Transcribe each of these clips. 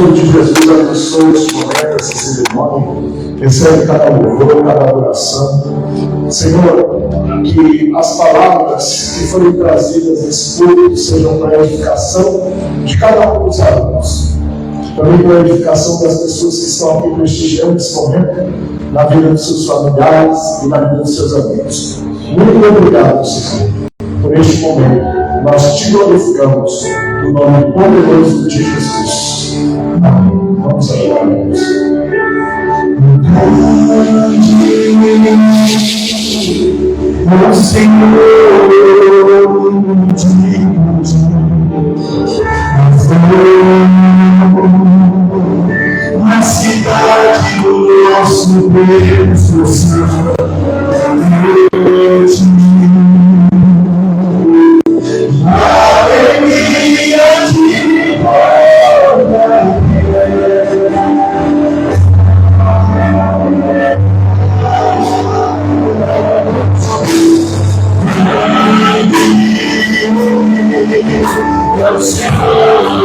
de Jesus abençoe este momento, essa cerimônia, recebe cada louvor, cada adoração. Senhor, que as palavras que forem trazidas nesse culto sejam para a edificação de cada um dos alunos, também para a edificação das pessoas que estão aqui prestigiando esse momento, na vida dos seus familiares e na vida dos seus amigos. Muito obrigado, Senhor, por este momento. Nós te glorificamos no nome poderoso de Jesus. Amém. Vamos adorar a Deus. O Senhor na cidade do nosso Deus, Senhor. Alegria de glória. É o Senhor,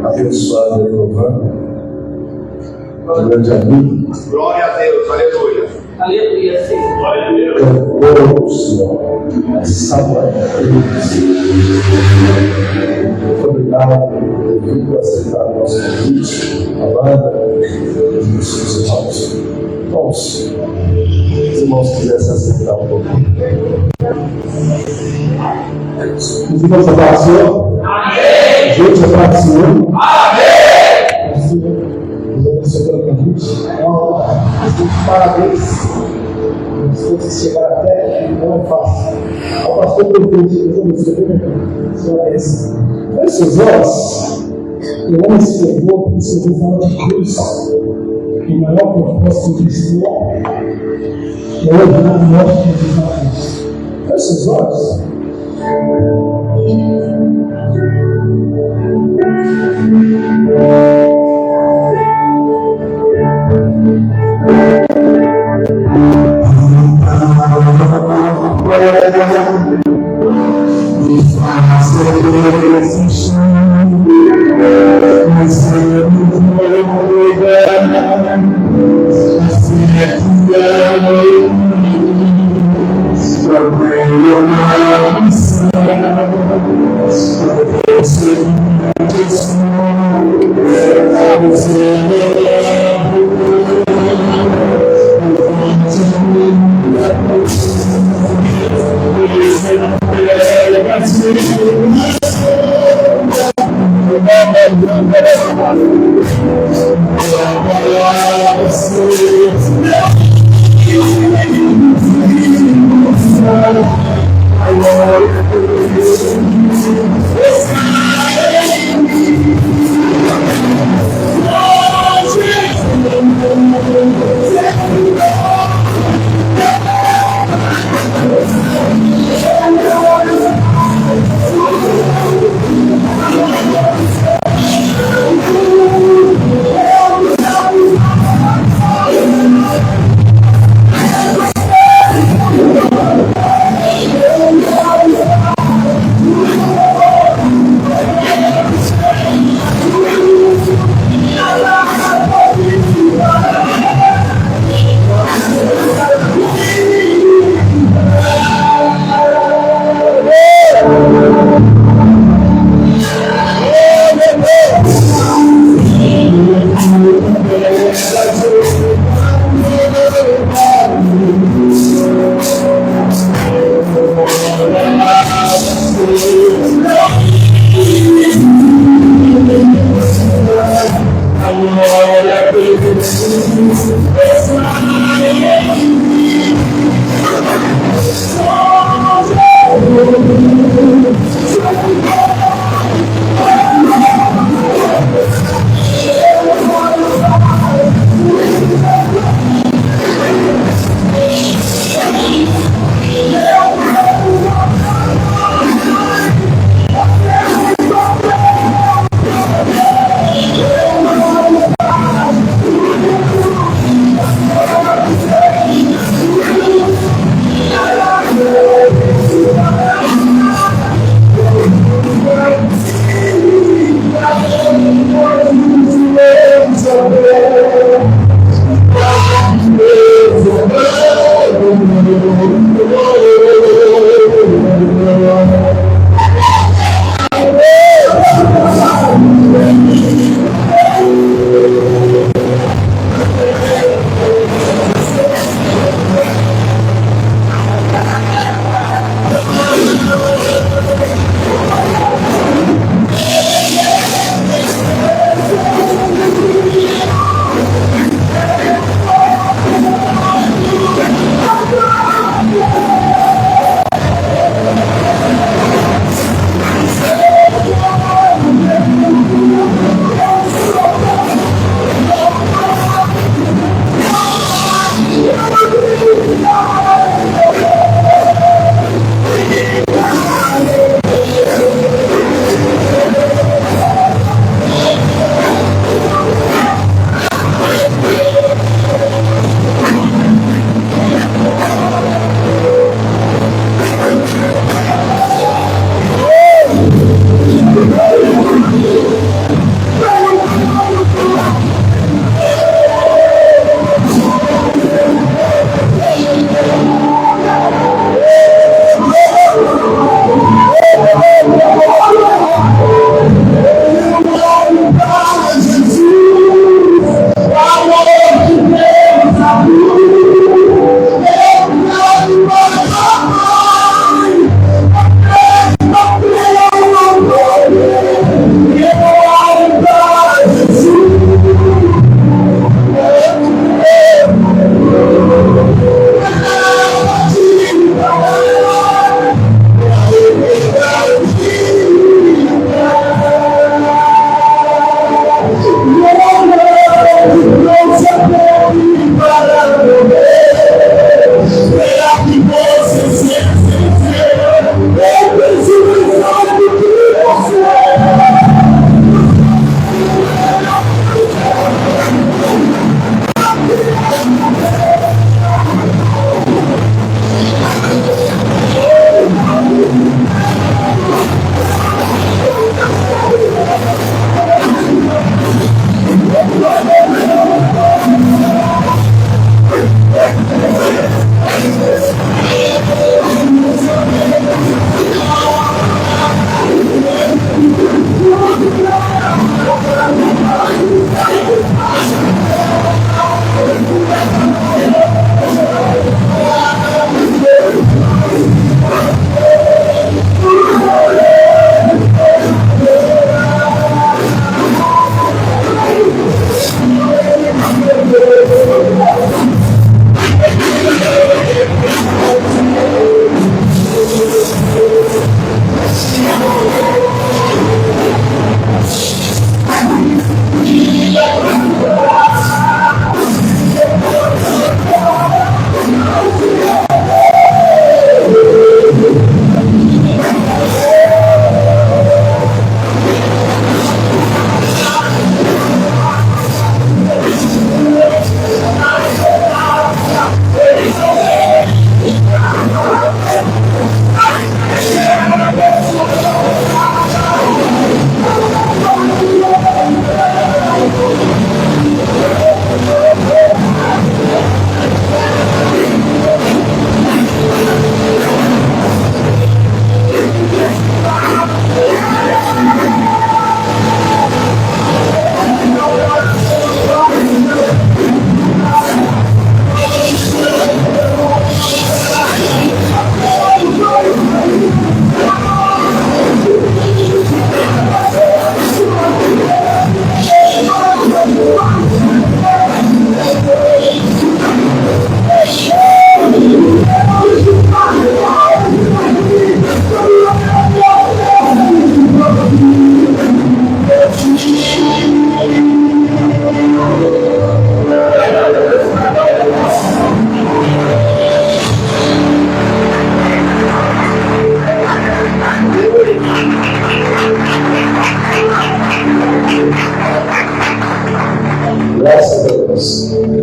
Abençoado e louvando. Grande amigo. Glória a Deus, aleluia. Aleluia, Senhor. Aleluia. Eu oro, Senhor. Sábado. Muito obrigado por ter vindo aceitar o nosso convite, a banda, os seus irmãos. Irmãos, os irmãos quisessem aceitar um pouquinho. Os irmãos abraçou? Amém! Gente, abraçou? Amém! Deus abençoe pelo convite. Parabéns. Vocês chegaram até aqui, não é fácil. Ao pastor Pedro, Deus abençoe pelo sua bênção. Feche seus olhos. Eu amo esse louvor, porque esse louvor fala de cruz. O maior propósito cristão é orar o nosso Jesus. Feche seus olhos.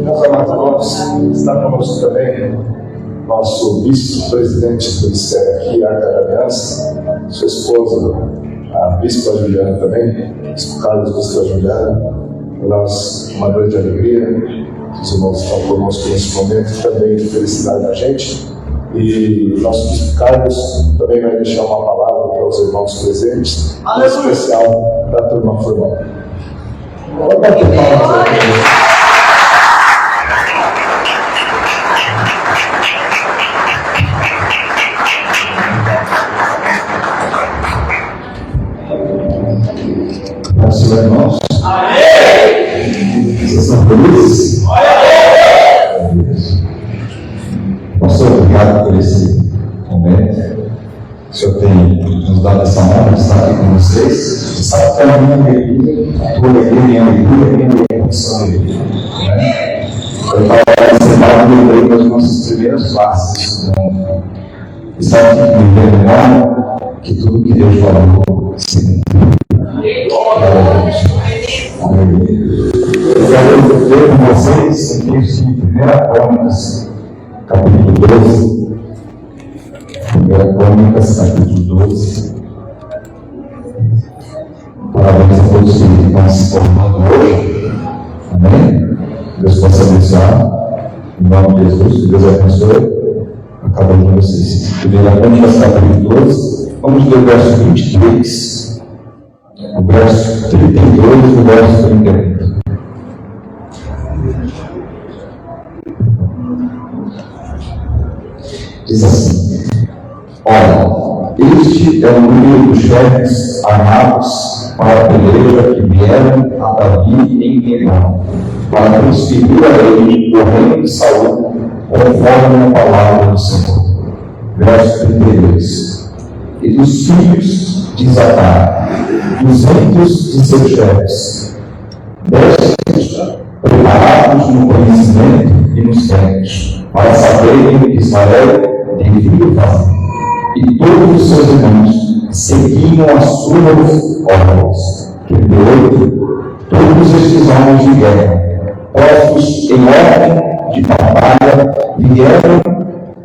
meus amados irmãos, está conosco também nosso vice-presidente do Ministério aqui, Arca da Aliança, sua esposa, a Bispa Juliana também, Bispo Carlos, Bispa Juliana. Para nós, uma grande alegria, os irmãos estão conosco nesse momento também de felicidade da gente. E o nosso Bispo Carlos também vai deixar uma palavra para os irmãos presentes, em especial da turma formal. Vamos bater palmas aqui. Senhor, irmãos. Amém! Vocês estão felizes? Amém! Pastor, obrigado por esse momento. O Senhor tem nos dado essa honra de estar aqui com vocês. Você sabe que a minha alegria, a tua alegria, minha condição de alegria. Eu estava sentado e lembrei das nossas primeiras classes. E sabe que me lembra que tudo que Deus falou se cumpriu. Eu quero ler com vocês o texto de 1 Crônicas, capítulo 12. 1 Crônicas, capítulo 12. Parabéns a todos que estão se formando hoje. Amém? Deus possa abençoar. Em nome de Jesus, que Deus abençoe a cada um de vocês. 1 Crônicas, capítulo 12. Vamos ler o verso 23. O verso 32 e o verso 38. Diz assim: Ora, este é o número dos chefes armados para a peleja que vieram a Davi em Hebron, para transferir a ele o reino de Saul, conforme a palavra do Senhor. Verso 32. E dos filhos de Isacar, 200 de seus chefes, 10 preparados no conhecimento e nos tempos, para saberem que Israel devia fazer. E todos os seus irmãos seguiam as suas ordens. 38. Todos estes homens de guerra, postos em ordem de batalha, vieram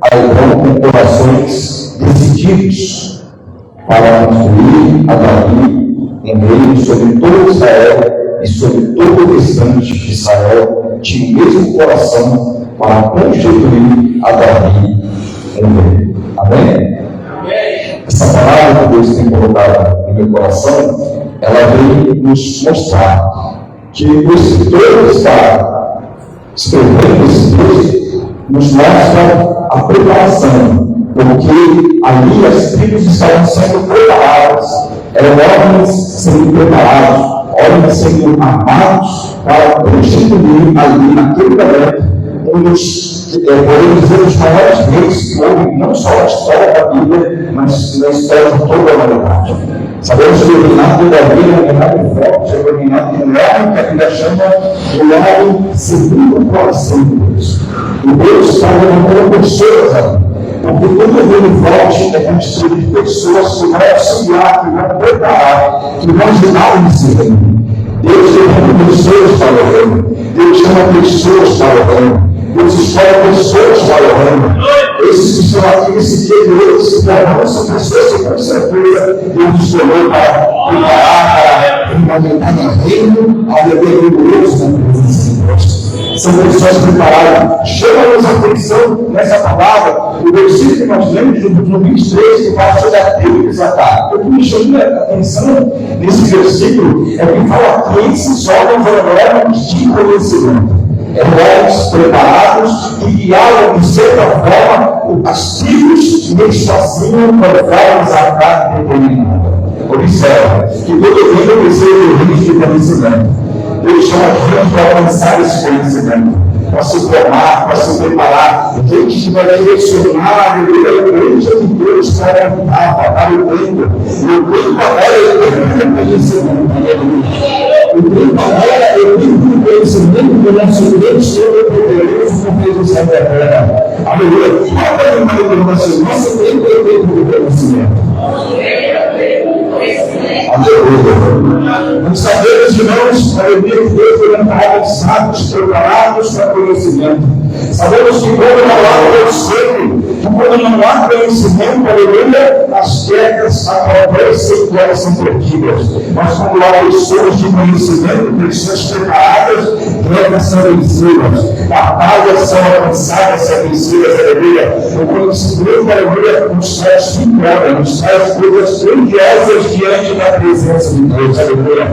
a Hebron com corações decididos para construir a Davi um reino sobre todo Israel e sobre todo o restante de Israel, tinha o mesmo coração para constituir a Davi um reino. Amém? Amém? Essa palavra que Deus tem colocado no meu coração, ela vem nos mostrar que o escritor que está escrevendo esse texto nos mostra a preparação, porque ali as tribos estavam sendo preparadas, eram homens sendo preparados, homens sendo armados para constituir ali naquele momento um dos, podemos dizer, os maiores reis que houve não só na história da Bíblia, mas na história de toda a humanidade. Sabemos que o reinado de Davi é um reinado forte, é um reinado de um homem que a Bíblia chama de homem segundo o coração de Deus. E Deus está levantando pessoas ali. Porque todo reino forte é constituído de pessoas que vão auxiliar, que vão preparar, que vão ajudar nesse reino. Deus levanta pessoas para o reino. Deus chama pessoas para o reino. Deus escolhe pessoas para o reino. Esses que estão aqui nesse dia de hoje, se tornam são pessoas que com certeza Deus escolheu para preparar, para implementar no reino, a viver rigoroso na presença de Deus. São pessoas preparadas. Chama-nos a atenção nessa palavra, o versículo que nós lemos no 23, que fala sobre a tribo de Isacar. O que me chama a atenção nesse versículo é que fala que esses homens eram homens de conhecimento. Eram homens preparados que guiavam, de certa forma, as tribos que eles faziam conforme Isacar determinava. Observa que todo reino precisa de reino de conhecimento. Deus chama a gente para alcançar esse conhecimento, para se formar, para se preparar. Gente que vai direcionar a igreja de Deus para ajudar, para dar o tempo. E o tempo agora é o conhecimento. O tempo agora é o conhecimento do nosso Deus Todo-Poderoso que fez o céu e a terra. Aleluia. Qual é o nosso tempo é o tempo do conhecimento. Aleluia. Nós sabemos, irmãos, a alegria de Deus foi alcançados, preparados para conhecimento. Sabemos que quando não há conhecimento, quando não há conhecimento, aleluia, as pedras aparecem e elas são perdidas. Mas quando há pessoas de conhecimento, pessoas preparadas, pedras são vencidas, batalhas são alcançadas, são vencidas, aleluia. O conhecimento, aleluia, nos traz vitória, nos traz coisas grandiosas diante da presença de Deus, aleluia.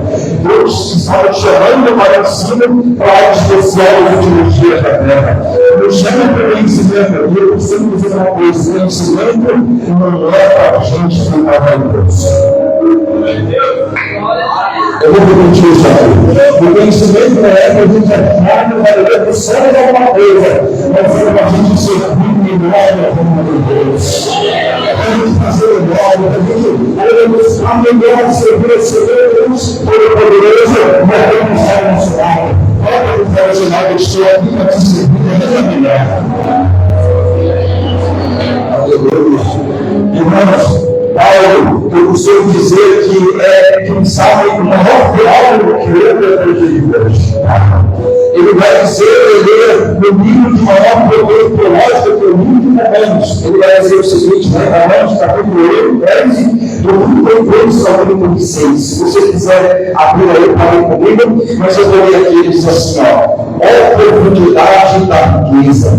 Deus estava te chamando para o ensino, para especial nos últimos dias da terra. Eu chamo para o conhecimento, eu costumo dizer uma coisa: o conhecimento não leva a gente para Deus. Eu vou repetir isso aqui. O conhecimento não é para a gente achar que vai ler por cima de alguma coisa, mas é para a gente ser melhor como Deus. Para a gente fazer melhor, para a gente aprender a servir Deus Todo-Poderoso e a alcançar o nosso lado. Olha o tradicional que estou aqui para te servir ainda melhor. Aleluia. Irmãos, Paulo, eu costumo dizer que quem sabe o maior teólogo que eu acredito hoje. Ele vai dizer, no nível de maior poder teológico que o mundo comemos. Ele vai dizer o seguinte, Romanos capítulo 13, do 1 ao 36. Se você quiser abrir aí, pode comigo, mas eu vou ler aqui, ele diz assim, ó profundidade da riqueza,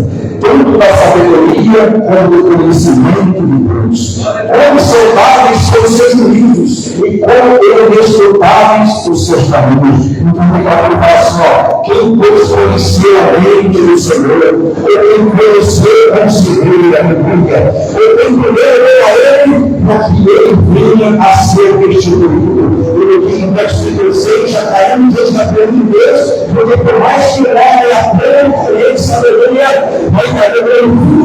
tanto da sabedoria como do conhecimento de Deus. Como saudáveis são os seus livros e como inescrutáveis os seus caminhos. Então, o Paulo fala assim, quem conheceu a mente do Senhor, ou quem conheceu a Senhor, aleluia, ou quem primeiro a Ele, para que Ele venha a ser restituído. Ele diz no versículo 6, já caímos diante da presença de Deus, porque por mais que o homem aprenda a sabedoria, mas ainda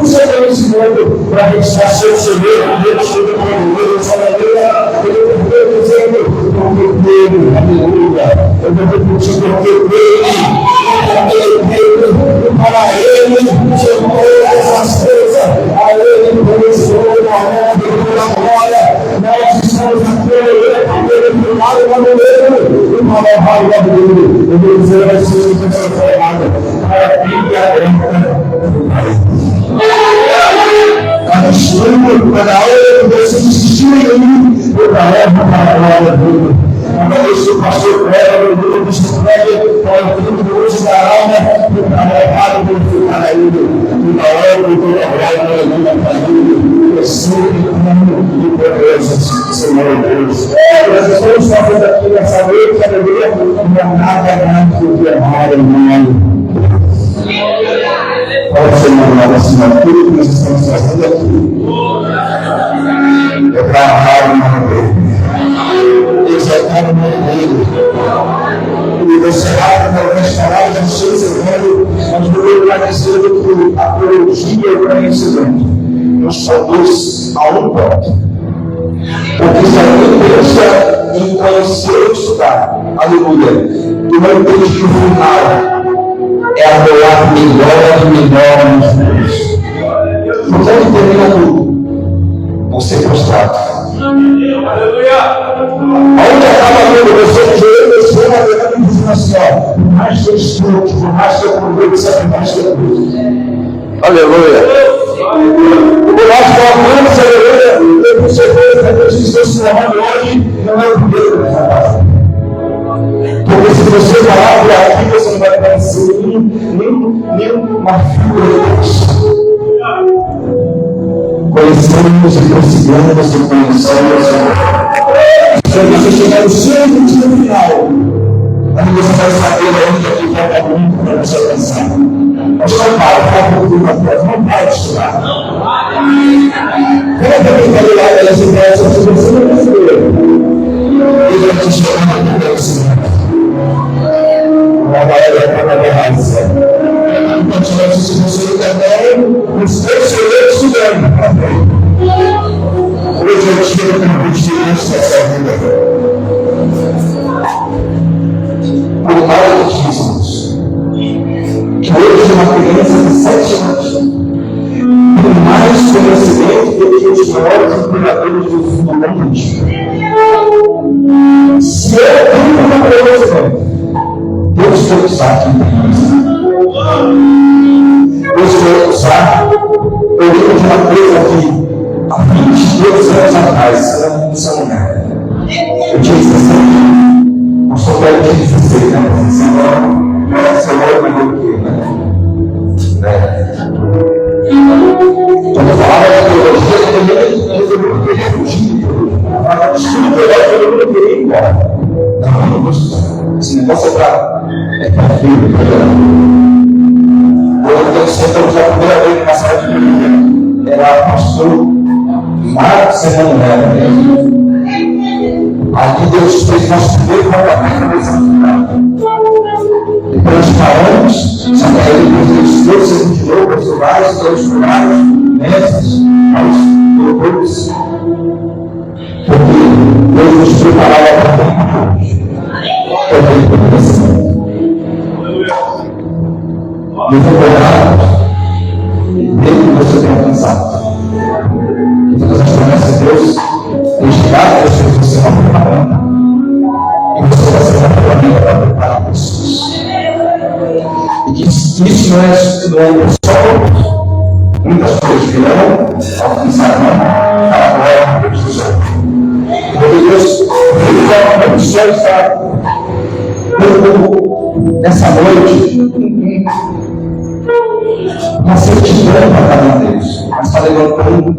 o seu conhecimento para deixar seu Senhor, Deus Todo-Poderoso, aleluia, ele está dizendo, porque dele, aleluia, eu vou repetir, porque dele, para ele, chamou essas coisas, a ele conheceu a mão da glória, nós estamos aqui, ele do lado da mulher, e uma barra dele, eu vou dizer assim, que não foi nada, para que cada estudo, cada hora que você insistir em mim, eu levo para a glória dele. Quando eu sou pastor prega, eu bispo prega, para o tempo hoje da alma, eu trabalho para ficar na ilha. E na hora que eu estou trabalhando na família, eu sei que muito de poderoso, Senhor Deus. Nós estamos fazendo aqui nessa noite, aleluia, não é nada mais do que amar, irmão. Olha o Senhor, nós assim, tudo que nós estamos fazendo aqui é para amar o nome dele, exaltar o nome dele. E você abre para as palavras do seu Evangelho, mas eu vou dizer que a teologia e o conhecimento nos conduz a um ponto. Porque se alguém pensa em conhecer e estudar, aleluia, tu não entende que o final é adorar melhor e melhor nos Deus. Então ele termina tudo. Você prostrado. Onde acaba tudo? Você joelho, adorando e dizendo assim, por mais que eu estude, por mais que eu converse, por mais que eu acredite. Aleluia. Por mais que eu alcance, aleluia, eu com certeza que eu estou se formando hoje, não é o primeiro que vai fazer. Porque se você falar por aqui, você não vai conhecer nenhuma figura de Deus. Conhecemos e prosseguimos e conhecemos. Quando você chegar no seu destino final, aí você vai saber onde é que vai dar muito para você alcançar. Mas não para de uma coisa, não para de estudar. Como é que alguém vai olhar para essa ideia se você não perceber? Ele vai te chamar de conhecimento. Uma galera para a raça. Então, se você também, os seus senhores estudando para frente. Hoje eu tive um convite nessa vida. Por mais que dizemos que hoje uma criança de 7 anos tem mais conhecimento do que os maiores imperadores do mundo. Se eu tenho uma coisa, Deus vai usar aqui em Deus vai usar. Eu lembro de uma coisa que há 22 anos atrás, essa mulher, eu tinha 16 anos, eu sou velho, tinha 16 anos, essa mulher é melhor que eu, né? Quando eu falava de teologia, eu queria fugir. Eu não queria ir embora. Não, esse negócio é para filho. Eu sentamos a primeira vez na sala de Bíblia. Era pastor Marcos Emanuel. Aqui Deus fez nosso primeiro mandamento na mesa final. Depois nós paramos, sabe, aí depois Deus trouxe a gente de novo, os lugares, todos os lugares, mesas, aos doutores. Porque Deus nos preparava para bem. Também por esse momento. Nos apoiados, desde que você tenha alcançado. Que todas as promessas de Deus têm chegado a você não preparando. E você vai ser uma ferramenta para preparar pessoas. E que isso não é só muitas coisas que não alcançarão a glória de Deus. Porque Deus a missão está nessa noite uma certidão para cada um deles, mas está levantando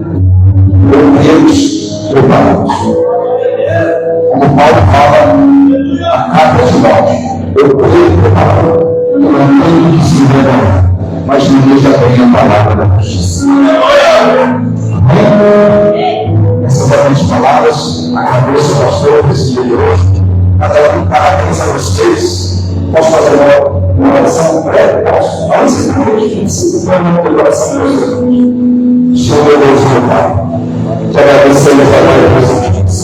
Deus preparados. Como Paulo fala a carta de Paulo, eu creio preparado, eu não tenho que se levar, mas ninguém já tem a palavra da justiça. Essas grandes palavras, agradeço ao pastor desse dia de hoje. Até eu parabéns a vocês. Posso fazer uma oração breve? Posso? Antes de fazer uma oração breve. Senhor meu Deus, meu Pai, te agradecemos a Deus.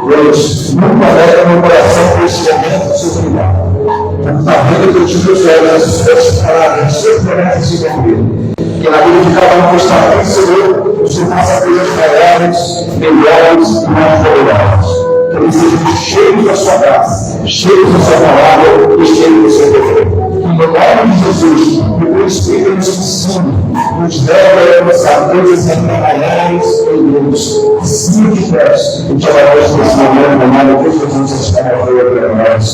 Deus, muito alegre meu coração por este momento, Senhor obrigado. Está vendo que eu tive os olhos, as suas palavras, as suas promessas de cumprir. Que na vida de cada um que está aqui, Senhor, o Senhor faça coisas maiores, melhores e mais poderosas. Que eles sejam cheios da sua graça, cheios da sua palavra e cheios do seu poder. Que no nome de Jesus, o teu Espírito nos ensine, nos leve a alcançar coisas maiores e Deus. Sim, te peço, e te agradeço nesse momento, no nome de Jesus, está na glória de nós.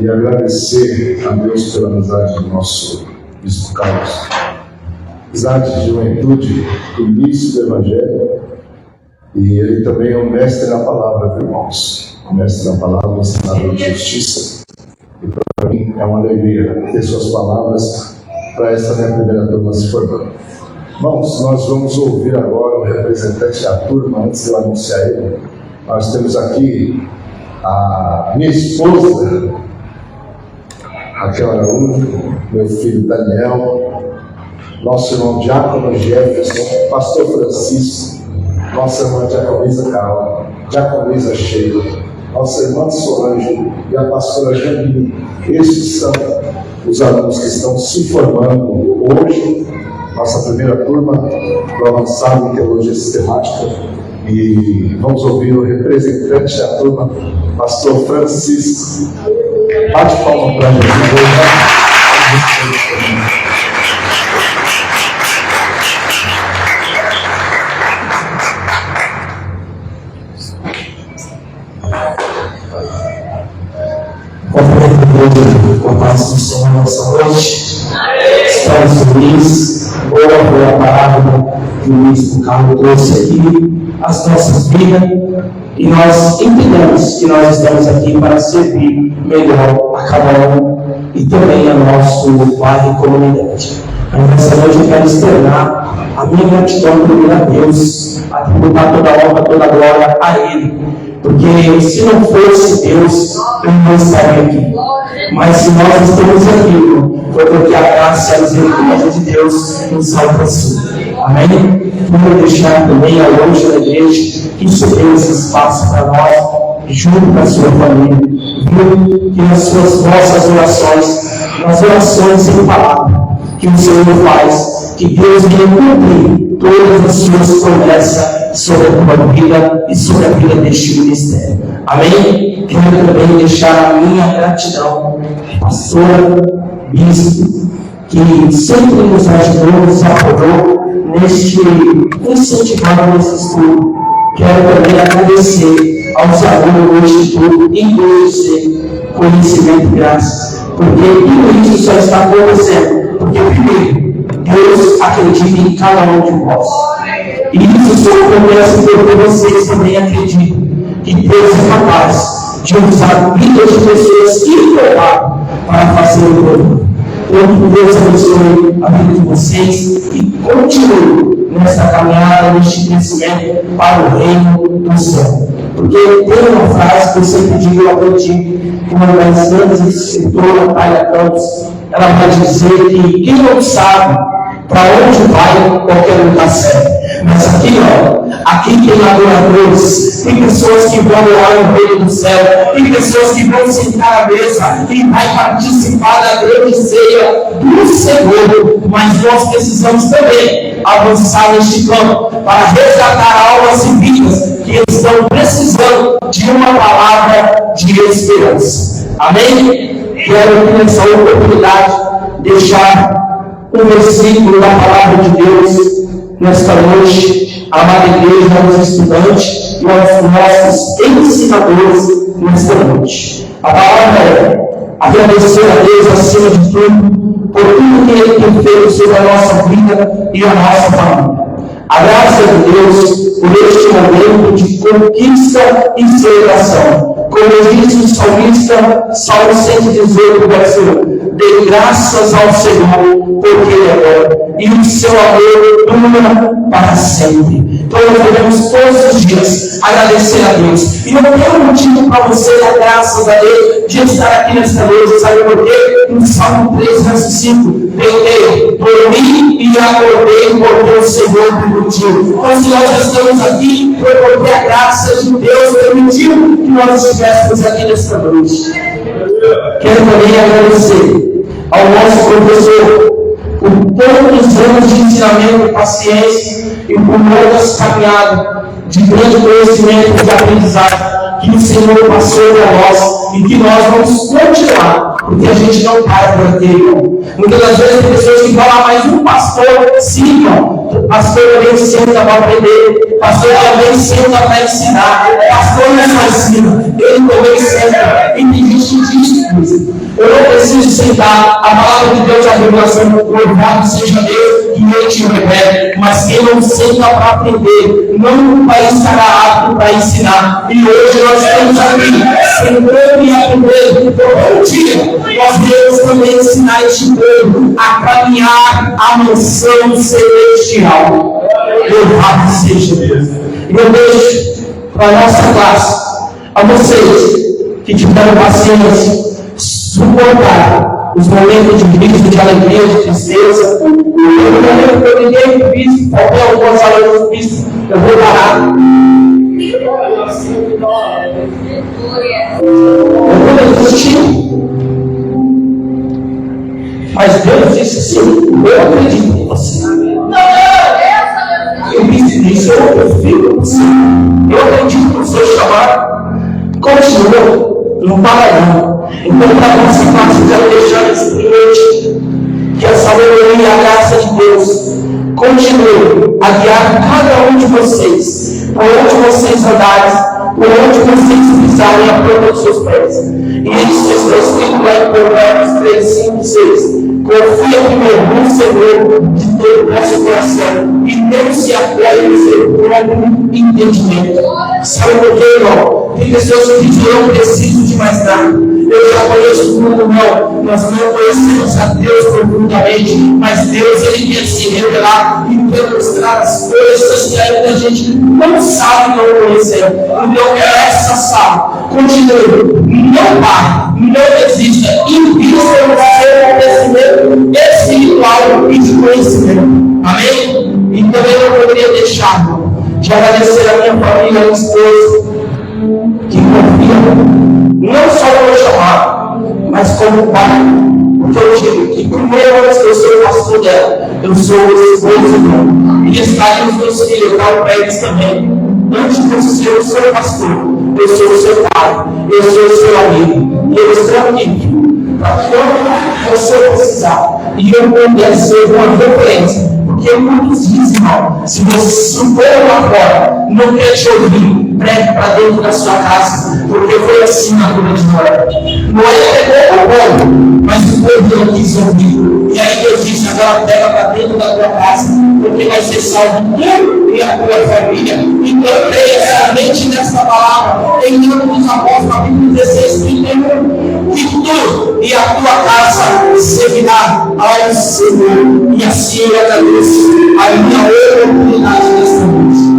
e agradecer a Deus pela amizade do nosso Bispo Carlos. Amizade de juventude, do início do Evangelho, e ele também é um mestre na palavra, irmãos. Um mestre na palavra, ensinador de justiça. E para mim é uma alegria ter suas palavras para essa minha primeira turma se formando. Irmãos, nós vamos ouvir agora o representante da turma, antes de eu anunciar ele. Nós temos aqui a minha esposa, Raquel Araújo, meu filho Daniel, nosso irmão Diácono Jefferson, pastor Francisco, nossa irmã Diaconisa Carla, Diaconisa Sheila, nossa irmã Solange e a pastora Janine. Esses são os alunos que estão se formando hoje, nossa primeira turma do avançado em teologia sistemática. E vamos ouvir o representante da turma, pastor Francisco. Bate palma para a gente. Com a paz do Senhor nessa noite, estamos felizes. Boa foi a palavra que o Bispo Carlos trouxe aqui, as nossas vidas, e nós entendemos que nós estamos aqui para servir melhor a cada um e também a nosso bairro e comunidade. Mas nessa noite eu quero externar a minha gratidão primeiro a Deus, a tributar toda a honra, toda a glória a Ele. Porque se não fosse Deus, eu não estaria aqui. Mas se nós estamos aqui, foi porque a graça e a misericórdia de Deus nos alcançou. Amém? Vou deixar também ao longe da igreja que isso tem esse espaço para nós, junto com a sua família. Viu? Que nas vossas orações, nas orações sem palavra, que o Senhor faz, que Deus venha cumprir todas as suas promessas sobre a tua vida e sobre a vida deste ministério. Amém? Quero também deixar a minha gratidão, pastora, bispo, que sempre nos ajudou, nos apoiou neste incentivado nesse estudo. Quero também agradecer aos alunos do Instituto Inclusive Conhecimento e Graça, porque tudo isso só está acontecendo porque, primeiro, Deus acredita em cada um de nós. E isso só acontece porque vocês também acreditam que Deus é capaz de usar vidas de pessoas improváveis para fazer o programa. Então, que Deus abençoe a vida de vocês e continue nessa caminhada, neste crescimento para o reino do céu. Porque tem uma frase que eu sempre digo, eu aprendi com uma das grandes escritoras, Thalia Campos. Ela vai dizer que quem não sabe para onde vai, qualquer lugar serve. Mas aqui, aqui tem adoradores, tem pessoas que vão lá no reino do céu, tem pessoas que vão sentar à mesa e vai participar da grande ceia do Senhor. Mas nós precisamos também avançar neste campo para resgatar almas e vidas que estão precisando de uma palavra de esperança. Amém? Quero aqui nessa oportunidade deixar um versículo da palavra de Deus nesta noite, amada igreja, aos estudantes e aos nossos ensinadores nesta noite. A palavra é agradecer a Deus acima de tudo por tudo que Ele tem feito sobre a nossa vida e a nossa família. A graça de Deus por este momento de conquista e celebração. Como diz o salmista, Salmo 118, verso 1. Dê graças ao Senhor, porque Ele é bom, e o seu amor dura para sempre. Então nós devemos todos os dias agradecer a Deus. E eu tenho um motivo para você dar graças a Deus de estar aqui nesta noite. Sabe por quê? No Salmo 3, verso 5. Deitei, dormi e acordei porque o Senhor permitiu. Então se nós estamos aqui, foi porque a graça de Deus permitiu que nós estivéssemos aqui nesta noite. Quero também agradecer ao nosso professor por tantos anos de ensinamento e paciência e por muitas caminhadas de grande conhecimento e aprendizado que o Senhor passou para nós e que nós vamos continuar, porque a gente não para por aqui, irmão. Muitas das vezes tem pessoas que falam, mas um pastor, sim, irmão. Pastor também senta para aprender, pastor também senta para ensinar, pastor não é só ensina, ele também senta. E tem gente que diz coisa. sentar, a palavra de Deus, a revelação, louvado seja Deus, que Ele te revela. Mas quem não senta para aprender, não vai estar apto para ensinar. E hoje nós estamos aqui, sentando e aprendendo. Todo dia, nós devemos também ensinar este povo a caminhar a mansão celestial. Louvado seja Deus. E eu deixo para a nossa classe, a vocês que tiveram paciência, suportar os momentos de crise, de alegria, de tristeza. No momento que eu ninguém fiz, qualquer algumas aulas fiz, eu vou parar. Eu vou desistir. Mas Deus disse assim: eu acredito em você. Eu disse isso, eu confio em você. Eu acredito no seu chamado. Continua. Não para não. Então, para nossa parte, eu quero deixar nesse noite que a sabedoria e a graça de Deus continue a guiar cada um de vocês, por onde vocês andarem, por onde vocês pisarem a planta dos seus pés. E isso está escrito lá em Provérbios 3, 5, 6. Confia primeiro no Senhor de todo o nosso coração e não se apoie no seu próprio entendimento. Sabe por quê, irmão? Tem pessoas que dizem: eu não preciso de mais nada. Eu já conheço tudo. Não, nós não conhecemos a Deus profundamente, mas Deus, Ele quer se revelar e demonstrar as coisas que ainda a gente não sabe, não conhecer. Então, essa sala, continue, não pare, não desista, invista no seu crescimento espiritual e de conhecimento. Amém? Então, eu não poderia deixar de agradecer a minha família, a minha esposa, que confia não só no meu chamado, mas como pai. Porque eu digo que primeiro eu sou o pastor dela, eu sou o esposo dela, e está os meus filhos, tá para eles também. Antes de ser o seu pastor, eu sou o seu pai, eu sou o seu amigo, e eu estou aqui para quando você precisar, e eu puder ser uma referência. Porque muitos dizem: irmão, se você for lá fora, não quer te ouvir, pregue para dentro da sua casa, porque foi assim na vida de Noé. Noé pegou o povo, mas o povo não quis ouvir. E aí Deus disse: agora pega para dentro da tua casa, porque vai ser salvo tu e a tua família. Então creia somente nessa palavra, em nome dos apóstolos, capítulo 16, 31, que tu e a tua casa servirá ao Senhor. E assim eu agradeço a minha oportunidade nesta noite.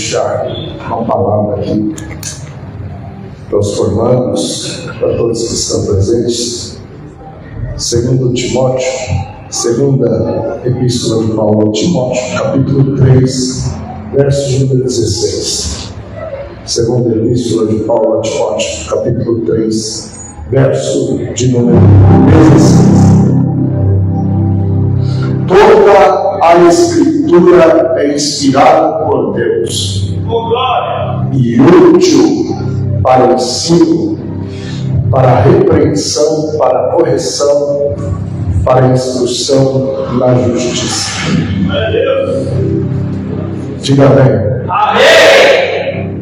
deixar uma palavra aqui para os formandos, para todos que estão presentes. Segundo Timóteo, segunda epístola de Paulo a Timóteo, capítulo 3, verso número 16. Segunda epístola de Paulo a Timóteo, capítulo 3, verso de número 16. Toda a Escritura é inspirada por Deus e útil para o ensino, para a repreensão, para a correção, para a instrução na justiça. Diga bem. Amém!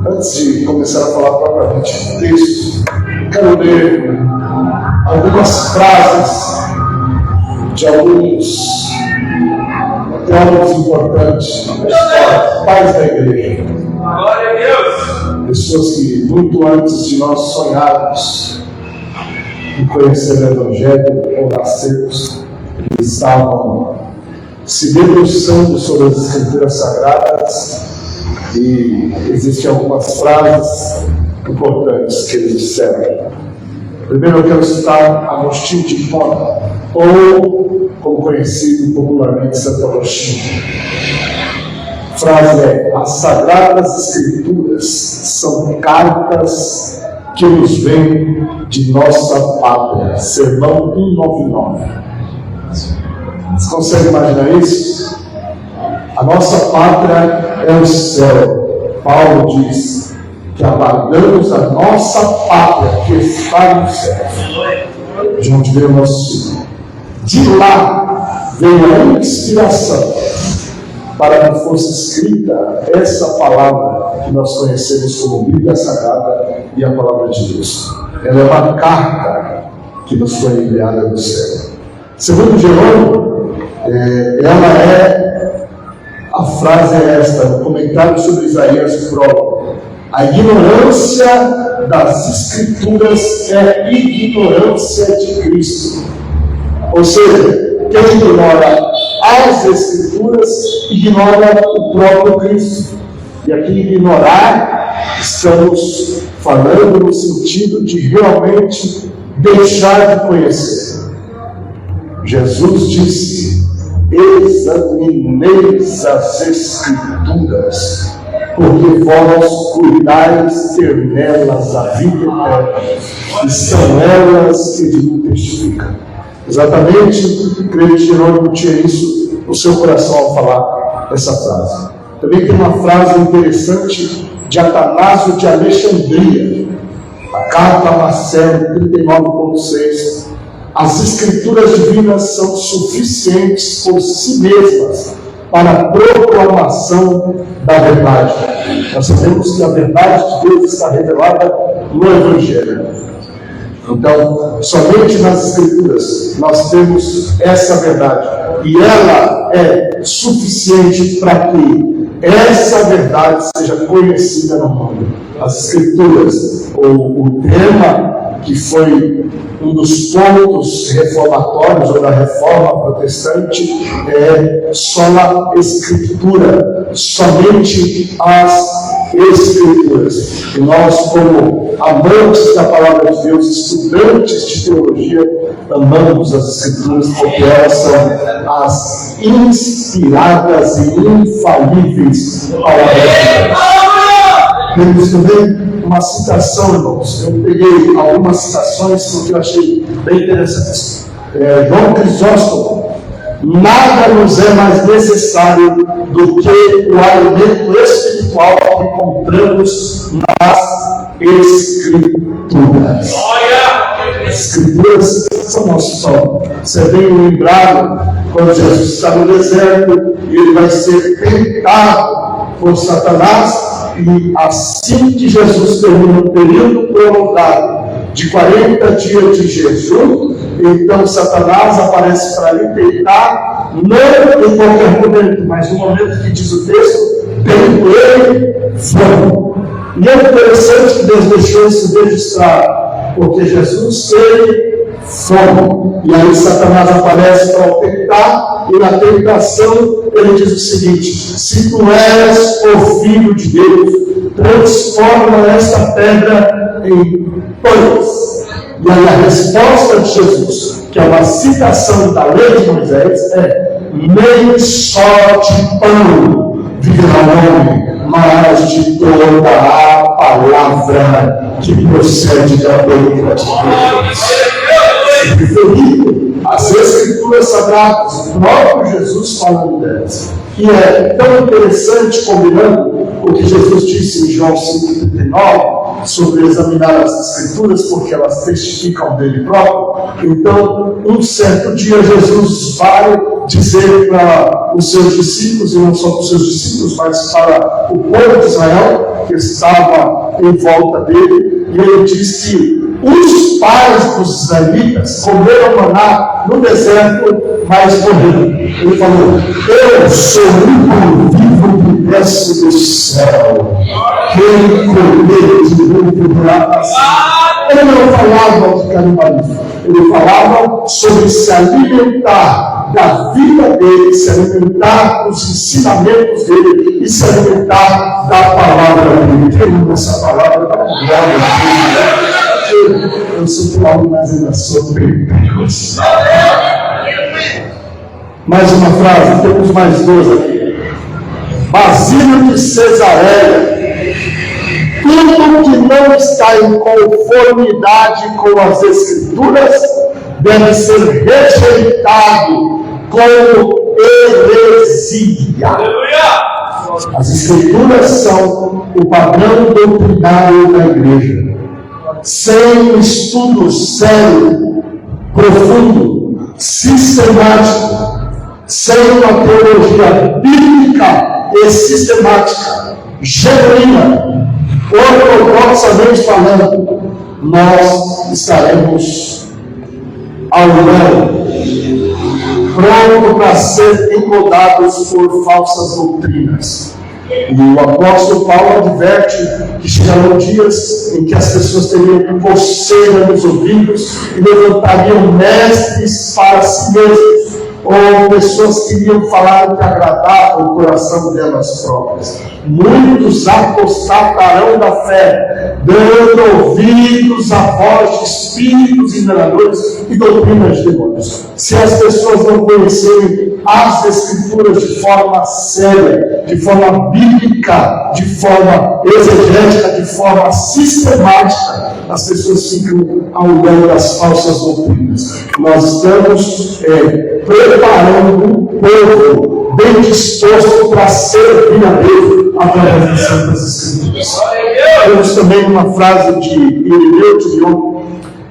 Antes de começar a falar propriamente do texto, quero ler algumas frases de alguns teólogos importantes da história, pais da igreja. Glória a Deus! Pessoas que muito antes de nós sonharmos em conhecer o Evangelho ou nascermos, eles estavam se debruçando sobre as Escrituras Sagradas, e existem algumas frases importantes que eles disseram. Primeiro eu quero citar Agostinho de Hipona, ou como conhecido popularmente Santo Agostinho. A frase é: as Sagradas Escrituras são cartas que nos vêm de nossa pátria. Sermão 199. Você consegue imaginar isso? A nossa pátria é o céu. Paulo diz que aguardamos a nossa pátria que está no céu, de onde veio o nosso Senhor. De lá veio a inspiração para que fosse escrita essa palavra que nós conhecemos como Bíblia Sagrada e a Palavra de Deus. Ela é uma carta que nos foi enviada do céu. Segundo Jerônimo, a frase é esta, no comentário sobre Isaías, próprio: a ignorância das Escrituras é ignorância de Cristo. Ou seja, quem ignora as Escrituras ignora o próprio Cristo. E aqui ignorar, estamos falando no sentido de realmente deixar de conhecer. Jesus disse: examineis as Escrituras, porque vós cuidais ter nelas a vida eterna, e são elas que de mim testificam. Exatamente, creio que Jerônimo tinha isso no seu coração ao falar essa frase. Também tem uma frase interessante de Atanásio de Alexandria, a carta a Marcelo 39.6. As Escrituras divinas são suficientes por si mesmas para a proclamação da verdade. Nós sabemos que a verdade de Deus está revelada no Evangelho. Então, somente nas Escrituras nós temos essa verdade, e ela é suficiente para que essa verdade seja conhecida no mundo. As Escrituras, o tema que foi um dos pontos reformatórios ou da reforma protestante, é só a Escritura, somente as Escrituras. E nós, como amantes da Palavra de Deus, estudantes de teologia, amamos as Escrituras porque elas são as inspiradas e infalíveis Palavras de Deus. Temos também uma citação, irmãos. Eu peguei algumas citações porque eu achei bem interessantes. João Crisóstomo: nada nos é mais necessário do que o alimento espiritual que encontramos nas Escrituras. As Escrituras são nosso sol. Você é bem lembrado quando Jesus está no deserto e ele vai ser tentado por Satanás. E assim que Jesus termina um período prolongado de 40 dias de jejum, então Satanás aparece para lhe tentar, não em qualquer momento, mas no momento que diz o texto, tendo ele fome. E é interessante que Deus deixou isso registrado, porque Jesus teve fome. E aí Satanás aparece para o tentar, e na tentação, ele diz o seguinte: se tu és o Filho de Deus, transforma esta pedra em pães. E aí a resposta de Jesus, que é uma citação da lei de Moisés, é: nem só de pão viverá o homem, mas de toda a palavra que procede da boca de Deus. Referindo às Escrituras Sagradas, o próprio Jesus falando delas. E é tão interessante, combinando o que Jesus disse em João 5,39 sobre examinar as Escrituras, porque elas testificam dele próprio. Então, um certo dia, Jesus vai dizer para os seus discípulos, e não só para os seus discípulos, mas para o povo de Israel, que estava em volta dele, e ele diz que os pais dos israelitas comeram maná no deserto, mas morreram. Ele falou: eu sou o pão vivo que desce do céu. Quem comer de mim viverá para sempre. Ele não falava de canibalismo, ele falava sobre se alimentar da vida dele, se alimentar dos ensinamentos dele e se alimentar da palavra dele. Quem essa palavra da glória de Deus? Eu sou Paulo, mas ainda sou perigoso. Mais uma frase, temos mais duas aqui. Basílio de Cesareia: tudo que não está em conformidade com as Escrituras deve ser rejeitado como heresia. As Escrituras são o padrão doutrinário da igreja. Sem um estudo sério, profundo, sistemático, sem uma teologia bíblica e sistemática, genuína, ortodoxamente falando, nós estaremos ao léu, pronto para ser incomodados por falsas doutrinas. E o apóstolo Paulo adverte que chegarão dias em que as pessoas teriam coceira nos ouvidos e levantariam mestres para si mesmos, ou pessoas que iriam falar o que agradava o coração delas próprias. Muitos apostatarão da fé, dando ouvidos à voz de espíritos enganadores e doutrinas de demônios. Se as pessoas não conhecerem as Escrituras de forma séria, de forma bíblica, de forma exegética, de forma sistemática, as pessoas ficam ao lado das falsas doutrinas. Nós estamos preparando um povo bem disposto para servir a Deus através das Santas Escrituras. Temos também uma frase de Irineu de Lyon: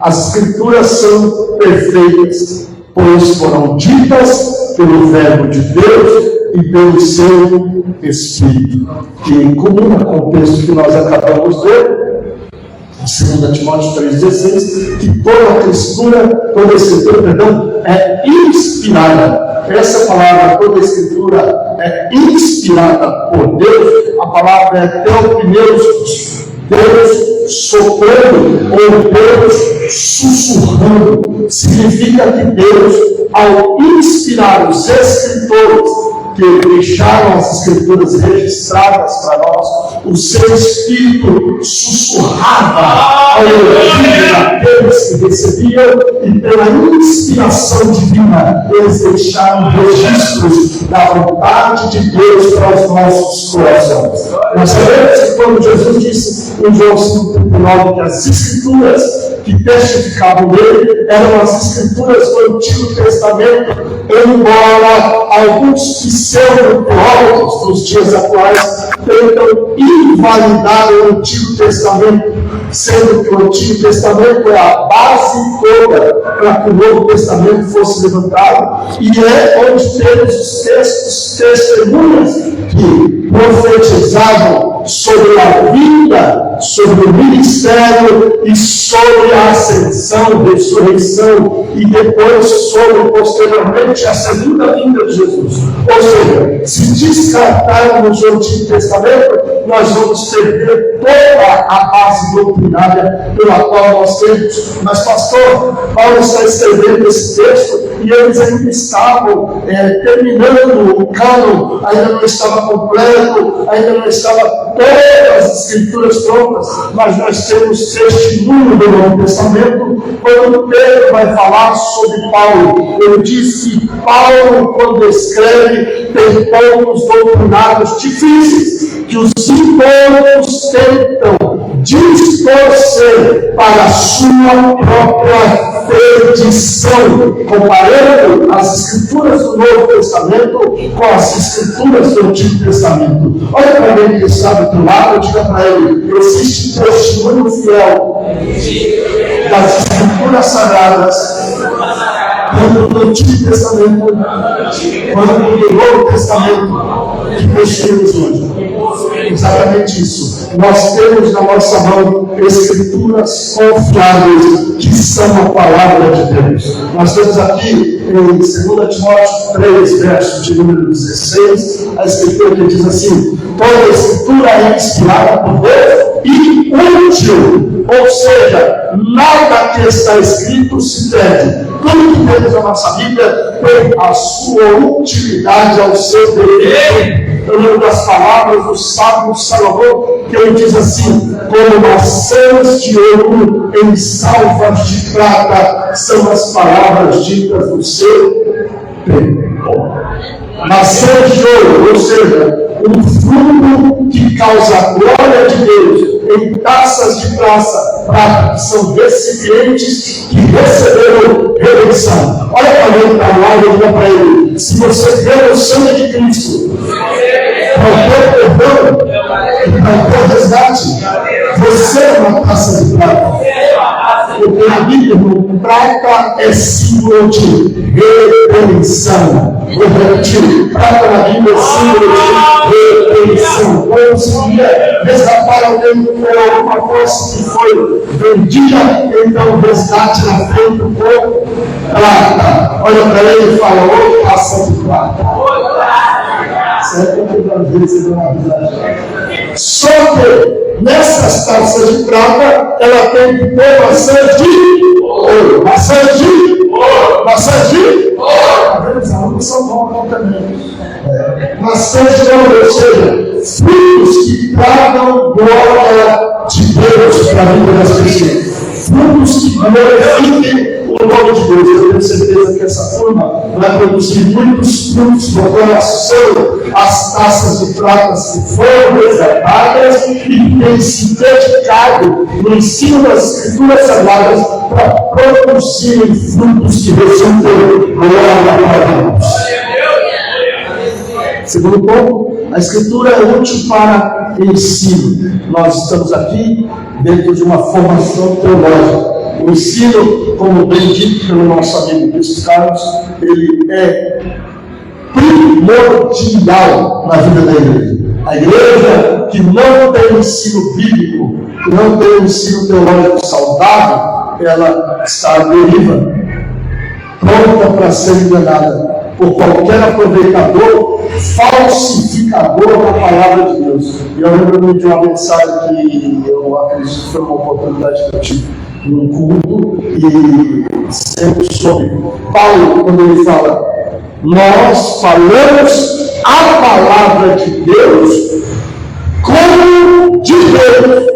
as Escrituras são perfeitas, pois foram ditas pelo Verbo de Deus e pelo seu Espírito, que combina com o texto que nós acabamos de ler, 2 Timóteo 3,16, que toda escritura, é inspirada. Essa palavra, toda escritura, é inspirada por Deus. A palavra é teopneus, Deus soprando ou Deus sussurrando. Significa que Deus, ao inspirar os escritores que deixaram as Escrituras registradas para nós, o seu Espírito sussurrava ao ouvido daqueles que recebiam, e pela inspiração divina eles deixaram registros da vontade de Deus para os nossos corações. Nós sabemos que quando Jesus disse em João 5,39 que as Escrituras que testificavam dele eram as Escrituras do Antigo Testamento, embora alguns pseudo-teólogos dos dias atuais tentam invalidar o Antigo Testamento, sendo que o Antigo Testamento é a base toda para que o Novo Testamento fosse levantado, e é onde temos os textos testemunhas que profetizavam sobre a vida, sobre o ministério e sobre a ascensão, ressurreição e depois sobre posteriormente a segunda vinda de Jesus. Ou seja, se descartarmos o Antigo Testamento, nós vamos perder toda a base doutrinária doutrinária pela qual nós temos. Mas, pastor, Paulo está escrevendo esse texto e eles ainda estavam terminando o cânon, ainda não estava completo, ainda não estava todas as escrituras prontas, mas nós temos testemunho do Novo Testamento. Quando Pedro vai falar sobre Paulo, ele diz que Paulo, quando escreve, tem poucos doutrinários difíceis, que os poucos tentam distorcer para a sua própria perdição, comparando as escrituras do Novo Testamento com as escrituras do Antigo Testamento. Olha para alguém que está do outro lado, diga para ele: existe testemunho fiel das escrituras sagradas, tanto do Antigo Testamento quanto do Novo Testamento, que possuímos hoje. Exatamente isso. Nós temos na nossa mão escrituras confiáveis, que são a palavra de Deus. Nós temos aqui em 2 Timóteo 3, verso de número 16, a escritura que diz assim: toda a escritura é inspirada por Deus e útil, ou seja, nada que está escrito se perde. Tudo que temos na nossa Bíblia tem a sua utilidade ao seu devido. Eu lembro das palavras do sábio Salomão, que ele diz assim: como maçãs de ouro em salvas de prata são as palavras ditas do seu tempo. Maçãs de ouro, ou seja, um fruto que causa a glória de Deus, em taças de prata, que são recipientes que receberam redenção. Olha para ele, para lá, e diga para ele: se você vê o sangue de Cristo, para o teu perdão e para o teu resgate, você é uma taça de prata. Porque a Bíblia, prata é símbolo de redenção. Vou repetir: prata na Bíblia é símbolo de redenção. Quando se ia resgatar alguém por alguma coisa que foi vendida, então o resgate na frente do corpo, prata. Olha para ele e fala: ô taça de prata. Certo? Só que nessas taças de prata, ela tem que ter maçãs de ouro. Maçãs de ouro. Maçãs de ouro. As alunas são bons também. Maçãs de ouro, ou seja, frutos que tragam glória de Deus para a vida das pessoas. Frutos que glorifiquem o nome de Deus. Eu tenho certeza que essa turma vai produzir muitos frutos no coração. As taças de prata que foram resgatadas e que têm se dedicado no ensino das escrituras sagradas para produzirem frutos que resultem glória a Deus. Segundo ponto, a escritura é útil para ensino. Nós estamos aqui dentro de uma formação teológica. O ensino, como bem dito pelo nosso amigo Cristo Carlos, ele é primordial na vida da igreja. A igreja que não tem ensino bíblico, que não tem ensino teológico saudável, ela está à deriva, pronta para ser enganada por qualquer aproveitador, falsificador da palavra de Deus. E eu lembro-me de uma mensagem que eu acredito que foi uma oportunidade que eu tive num culto, e sempre sobre Paulo, quando ele fala: nós falamos a palavra de Deus como de Deus.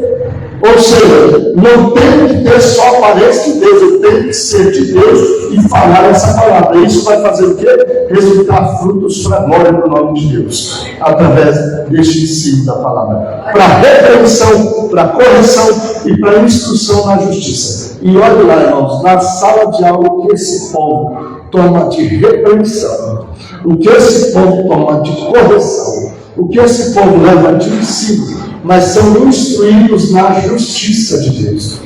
Ou seja, não tem que ter só aparência de Deus, eu tenho que ser de Deus e falar essa palavra. Isso vai fazer o quê? Resultar frutos para a glória do nome de Deus, através deste ensino da palavra, para repreensão, para correção e para instrução na justiça. E olha lá, irmãos, na sala de aula, o que esse povo toma de repreensão, o que esse povo toma de correção, o que esse povo leva de ensino, mas são instruídos na justiça de Deus.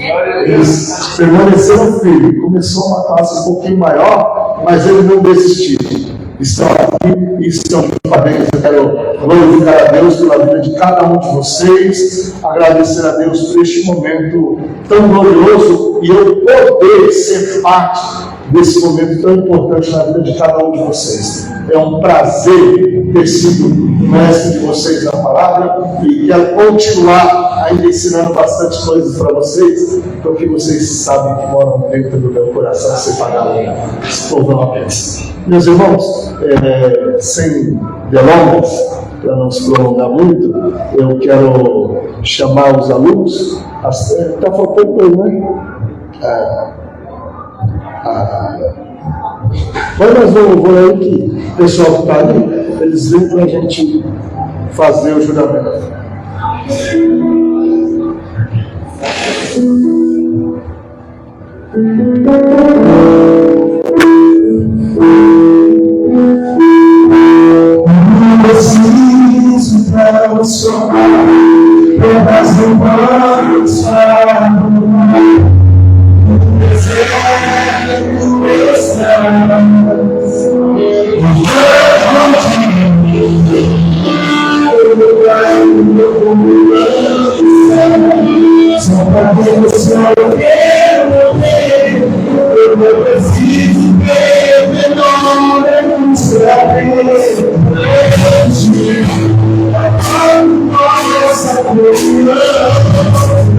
Eles permaneceram firmes. Começou uma classe um pouquinho maior, mas eles não desistiram. Estão aqui e estão parabéns. Eu quero glorificar a Deus pela vida de cada um de vocês, agradecer a Deus por este momento tão glorioso e eu poder ser parte desse momento tão importante na vida de cada um de vocês. É um prazer ter sido mestre de vocês na palavra e quero continuar ainda ensinando bastante coisas para vocês, porque vocês sabem que moram dentro do meu coração separado. Esse povo é uma bênção. Meus irmãos, sem delongas, para não se prolongar muito, eu quero chamar os alunos. Está faltando coisa, né? Mas nós vamos aí que o pessoal que está ali, eles vêm para a gente fazer o juramento. Preciso transformar todas em banhos para só para ver você eu não preciso ver menor essa coisa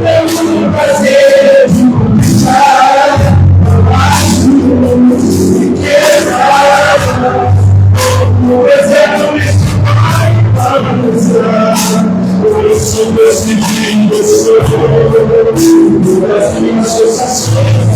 eu prazer de deixar o exemplo eu sou decidido, eu sou as minhas sensações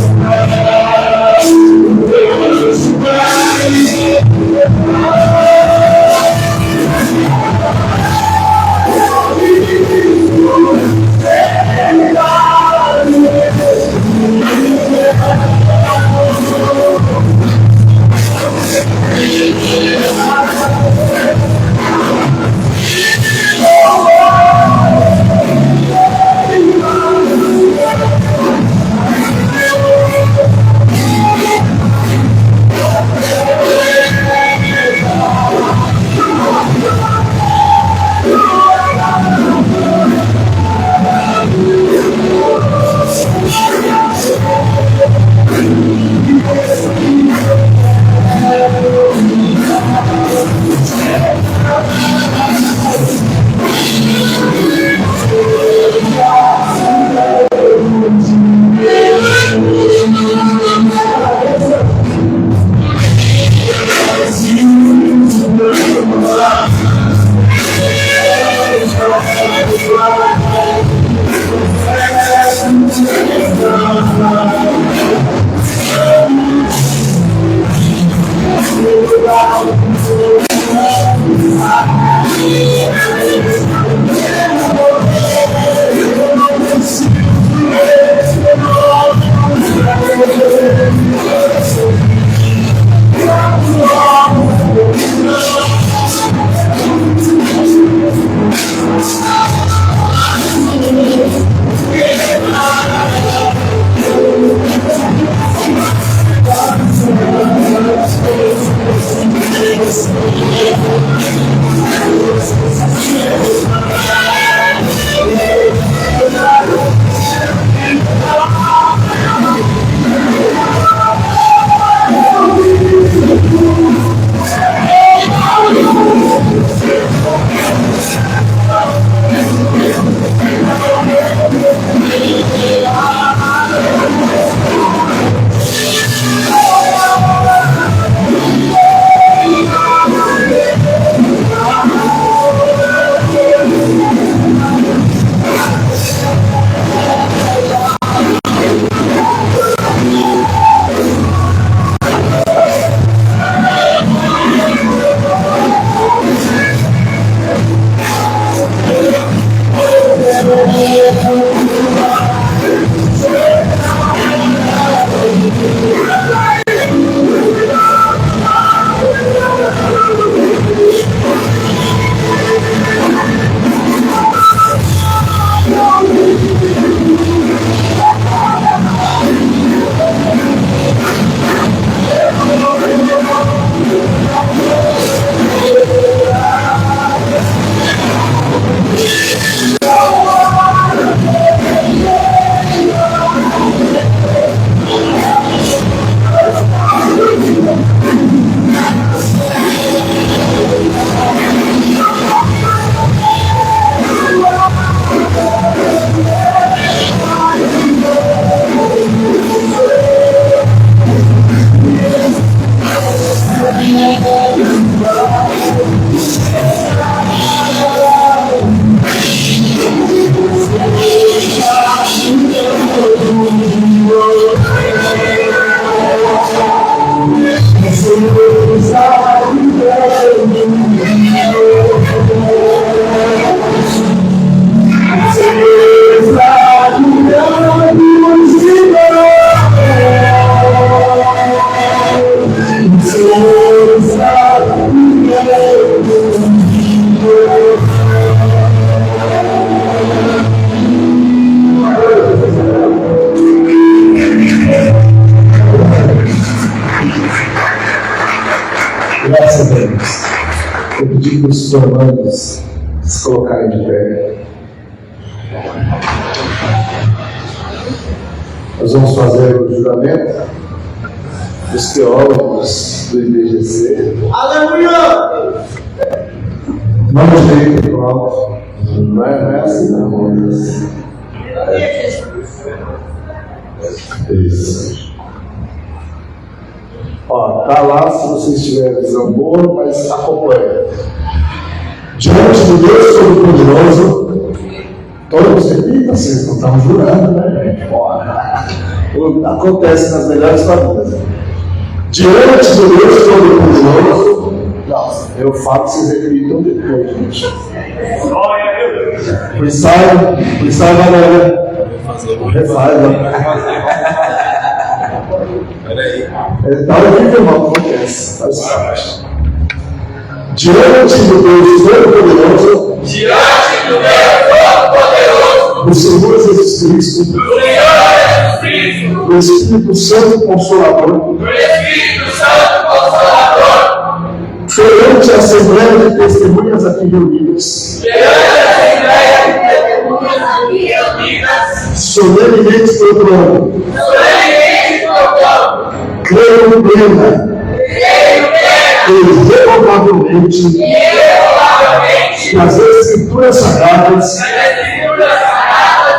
Graças a Deus. Eu pedi para os formandos se colocarem de pé. Nós vamos fazer o juramento dos teólogos do IBGC. Aleluia! Mão direita para o alto. Não é assim, não. Isso. Ó, tá lá se vocês tiverem visão boa, mas acompanha. Diante de Deus Todo-Poderoso, todos aqui, vocês não estão jurando, né? Acontece nas melhores famílias. Diante de Deus Todo-Poderoso, não, eu falo que vocês acreditam depois, gente. Freestyle, galera. Refaz, Tá horrível, irmão, acontece. Faz parte. Diante do Deus Todo-Poderoso, do Senhor Jesus Cristo, do Espírito Santo Consolador, perante a Assembleia de Testemunhas aqui reunidas, solenemente proclamo, creio plena e irrevogavelmente nas Escrituras Sagradas,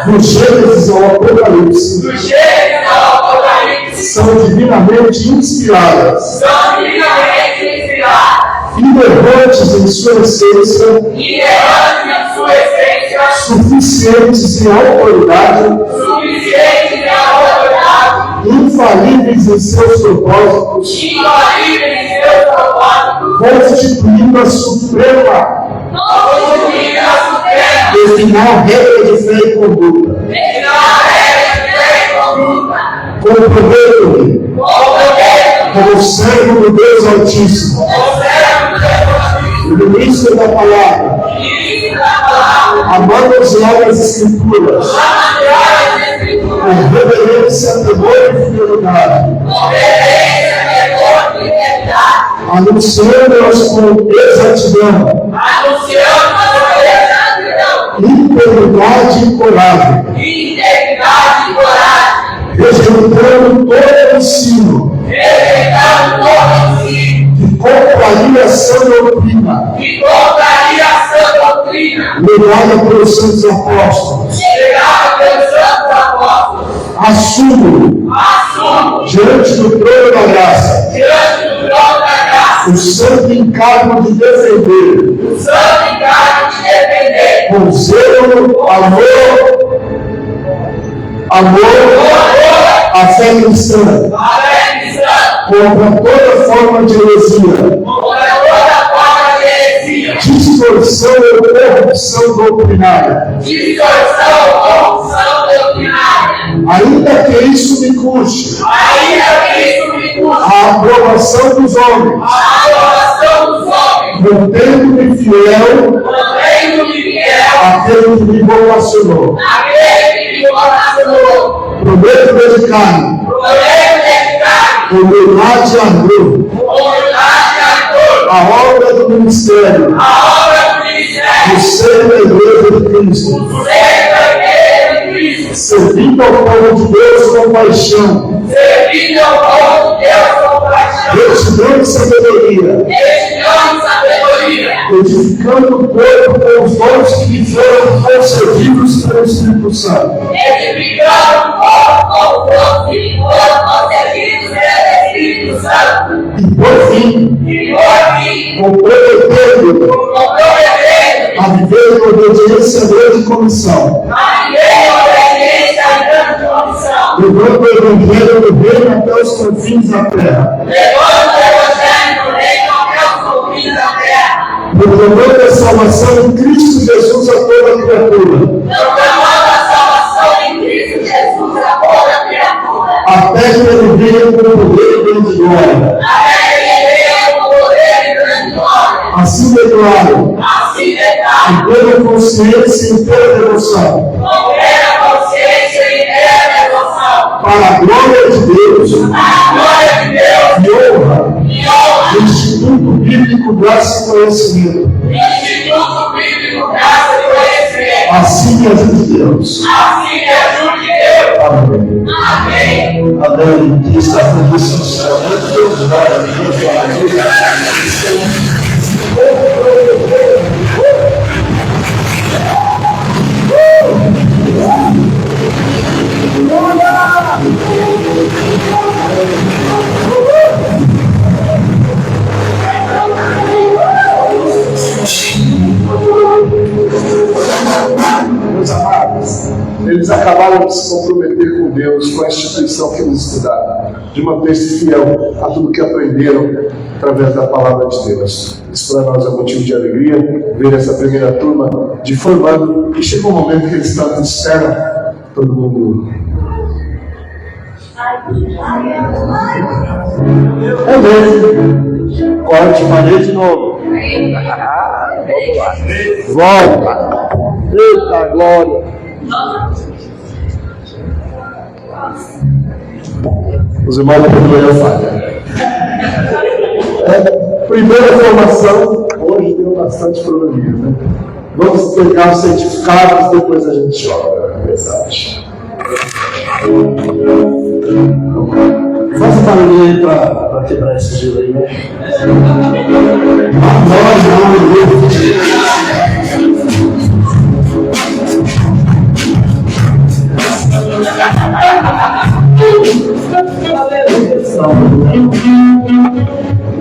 do Gênesis ao Apocalipse, são divinamente inspiradas, inerrantes em sua essência, suficientes em autoridade, infalíveis em seus propósitos, constituindo a suprema e final regra de fé e conduta. Comprometo-me como servo do Deus Altíssimo, ministro da palavra, a manusear as Escrituras, com reverência, temor e fidelidade, anunciando-as com exatidão, integridade e coragem, rejeitando todo ensino que contraria a sã doutrina, legada pelos santos apóstolos. Assumo diante do trono da graça o santo encargo de defender com zelo, amor, a fé cristã contra toda forma de heresia, distorção ou corrupção doutrinária. Ainda que isso me custe a aprovação dos homens, mantendo-me fiel àquele que me vocacionou. Prometo dedicar-me com humildade e amor a obra do ministério, do ser da Igreja de Cristo, servindo ao povo de Deus com paixão, retidão e sabedoria, edificando o corpo com os dons que lhe foram concedidos pelo Espírito Santo. E por fim, comprometendo a viver em obediência à grande comissão, Levando o Evangelho do reino até os confins da terra. Proclamando a salvação em Cristo Jesus a toda criatura. Até que ele venha com poder e grande glória. Assim declaro. Com plena consciência e inteira devoção. Para a glória de Deus. E honra. Do Instituto Bíblico Graça e Conhecimento. Assim me ajude Deus. Amém. Amém. Que está com isso no céu. Muito Deus, glória a Deus. Meus amados, eles acabaram de se comprometer com Deus, com a instituição que eles estudaram, de manter-se fiel a tudo que aprenderam através da palavra de Deus. Isso para nós é motivo de alegria, ver essa primeira turma de formando, e chega um momento que eles tanto esperam, todo mundo. É mesmo. Corte, falei de novo. Volta. Eita glória. Os irmãos perdoem a falha. Primeira formação, hoje deu bastante probleminha, né? Vamos pegar os certificados, depois a gente joga, é verdade. Faça barulho aí para quebrar esse gelo aí, né?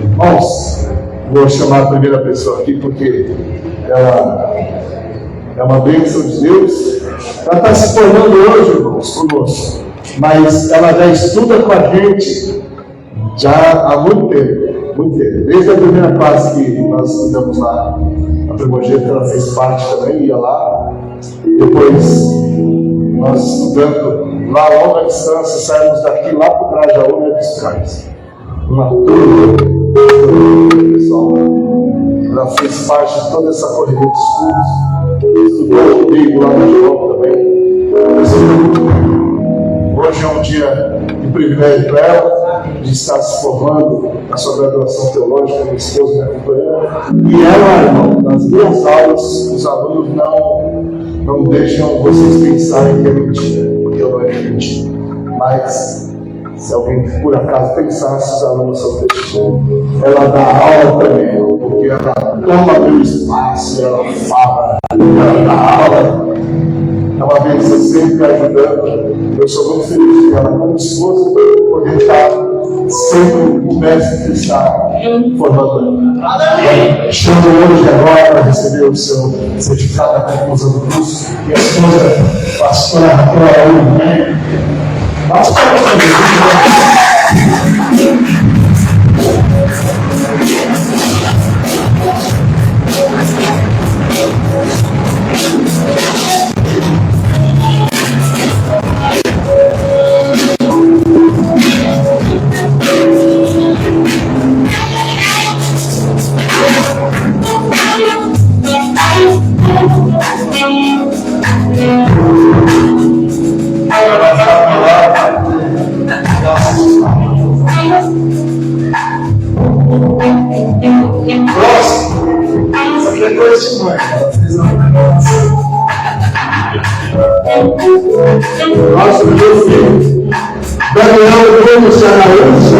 Irmãos, vou chamar a primeira pessoa aqui porque ela é uma bênção de Deus. Ela está se formando hoje, irmãos, conosco, mas ela já estuda com a gente já há muito tempo, muito tempo. Desde a primeira classe que nós estudamos lá, a primogênita, ela fez parte também, ia lá, e depois nós estudando lá a longa distância, saímos daqui lá para o Grajaú, né, dos Cais. Uma turma, pessoal, ela fez parte de toda essa correria de estudos, estudou comigo lá no João também. Hoje é um dia de privilégio para ela, de estar se formando na sua graduação teológica, minha esposa me acompanhando. E ela, irmão, nas minhas aulas, os alunos não deixam vocês pensarem que é mentira, porque não é mentira. Mas, se alguém por acaso pensasse, os alunos são testemunhos. Ela dá aula também, porque ela toma meu espaço, ela fala, ela dá aula. É uma bênção sempre ajudando. Eu sou muito feliz de ela como esposa, poder estar sempre o mestre que está formando. Chamo hoje agora para receber o seu certificado da conclusão do curso. E a esposa, pastora Raquel Araújo, nosso meu filho, Daniel Gomes Araújo.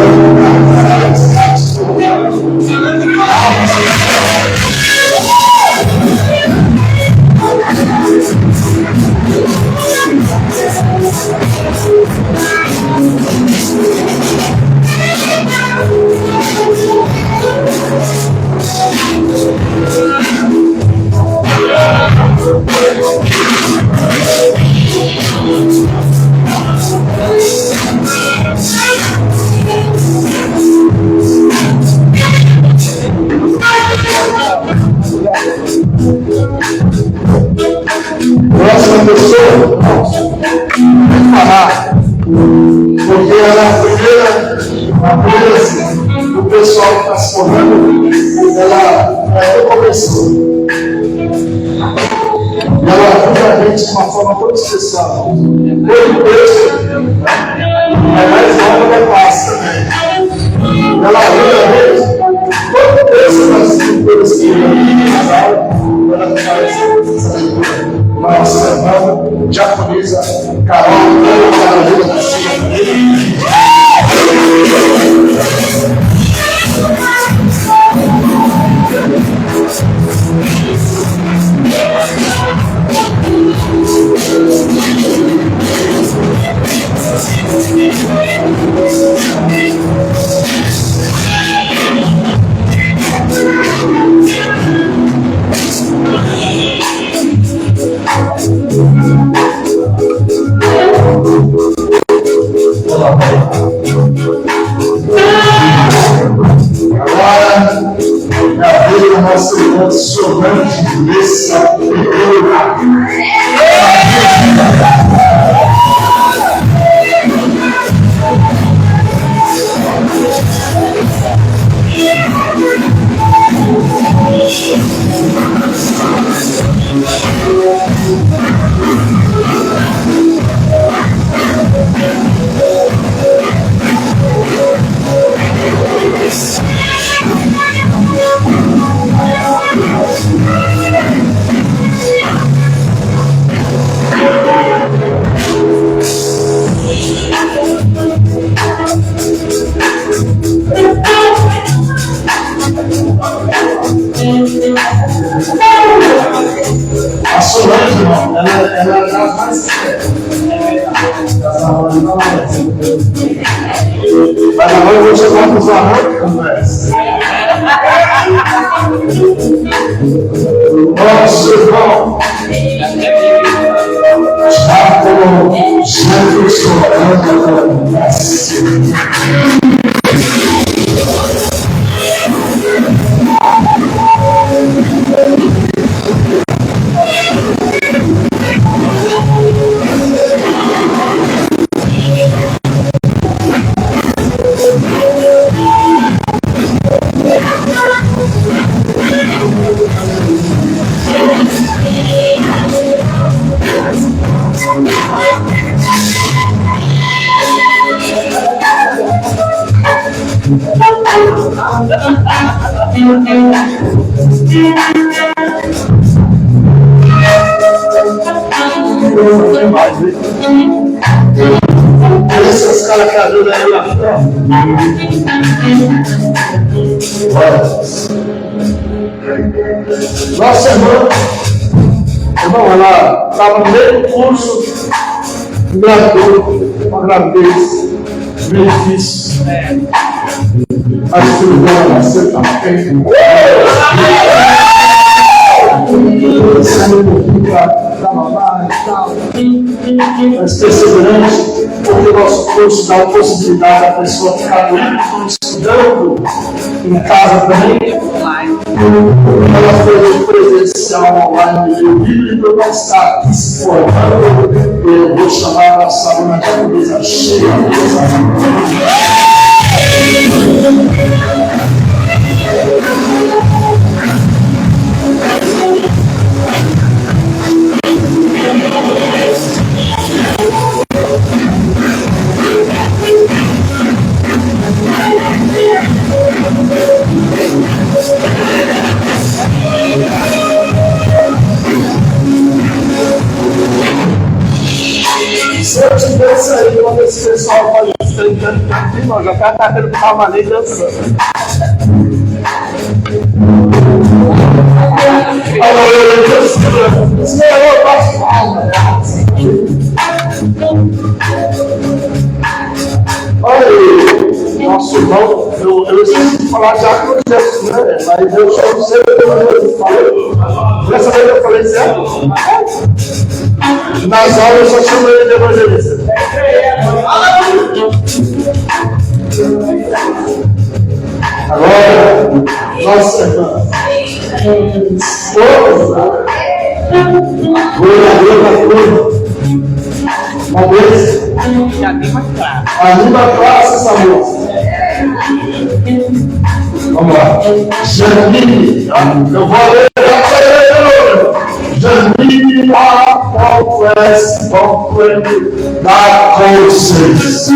Porque a primeira o pessoal que está se formando, ela começou. E ela ajuda a gente de uma forma muito especial. Todo texto é mais longo da classe também. Ela ajuda a gente, todo texto das escrituras que ela faz essa leitura. Nossa irmã japonesa, Carol, ela ajuda a gente. Agora, é a vez da nossa irmã Solange Lessa Pereira. A Solange, ela já faz mas agora eu vou chamar para os arranjos, conversa. Nosso irmão Chapo Jefferson essas caras que ajudam aí lá fora. Nossa irmã, ela estava no meio do curso, engravidou, uma gravidez meio difícil. A filha nasceu também. Saiu um pouquinho para mamar e tal. Mas perseverante, porque o nosso curso dá a possibilidade da pessoa ficar estudando em casa também. Ela fez presencial online de bíblico, vai estar aqui se formando. Eu vou chamar a nossa aluna japonesa cheia de se eu tivesse aí, quando esse pessoal faz isso, não, já está tentando ficar uma lei dançando. Olha aí, nosso irmão, eu esqueci de falar já com Jesus, né? Mas eu só não sei o que eu falei. Dessa vez eu falei certo? Nas aulas eu só chamo ele de evangelista. Agora, nossa irmã, esposa, governador da turma, uma vez, Anima classe. Anima classe essa moça. Vamos lá. Janine, eu vou ler. Janine da Conselhos.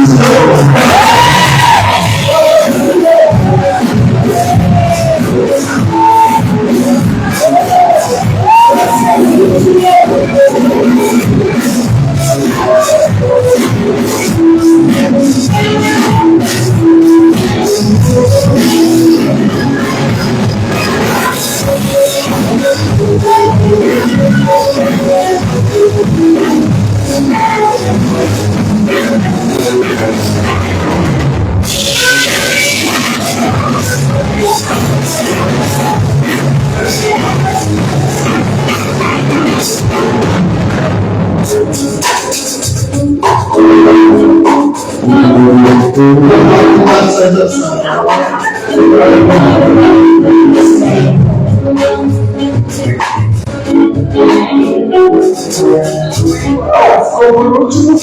Ficou por último.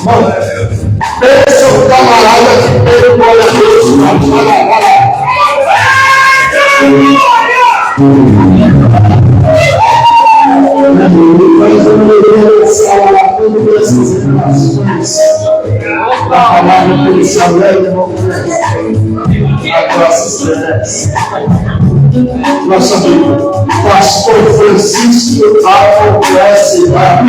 Mano, pensa o camarada que pegou a Deus. Mas eu não deveria falar tudo essas informações. A palavra policial leve não a classe estresse. Nossa vida, Pastor Francisco acontece da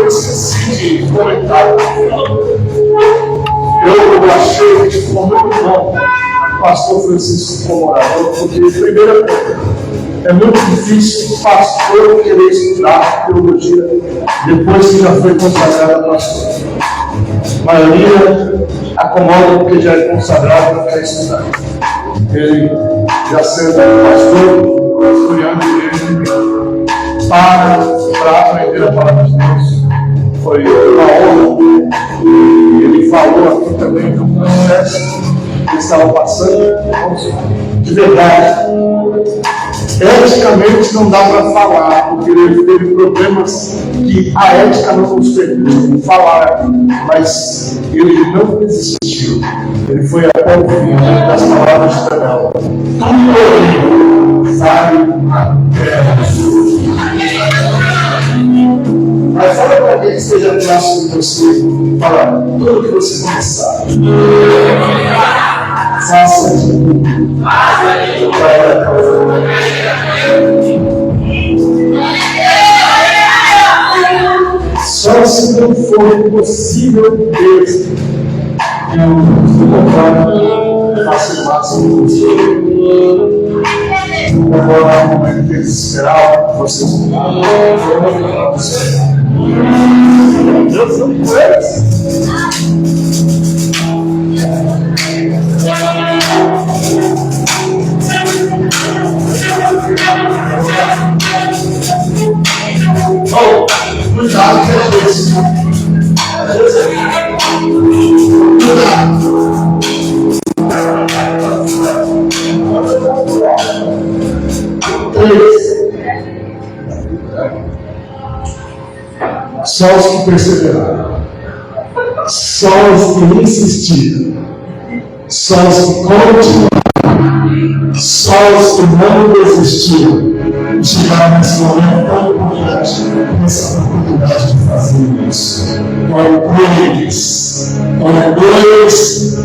eu esqueci de comentar. Eu achei que ficou muito bom o pastor Francisco como orador, porque, primeira coisa, é muito difícil o pastor querer estudar teologia depois que já foi consagrado a pastor. A maioria acomoda porque já é consagrado e não quer estudar. Ele, já sendo pastor, estudando ele para aprender a palavra de Deus. Foi uma honra. Ele falou aqui também do processo que estava passando de verdade. Eticamente não dá para falar, porque ele teve problemas que a ética não nos permite falar, mas ele não desistiu. Ele foi até o fim das palavras de Daniel. Vai até mas fala para alguém que esteja próximo de você, fala tudo que você começar. Faça de tudo. Só se não for possível Deus, eu faço o máximo possível. Agora, no momento desesperado, vocês não Deus são coisas. Oh, cuidado que é isso. Cuidado. Só os que perseveraram, só os que insistiram, só os que continuaram, só os que não desistiram, chegaram nesse momento da oportunidade, nessa oportunidade de fazer isso. Glória a Deus, glória a Deus,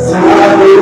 Senhor,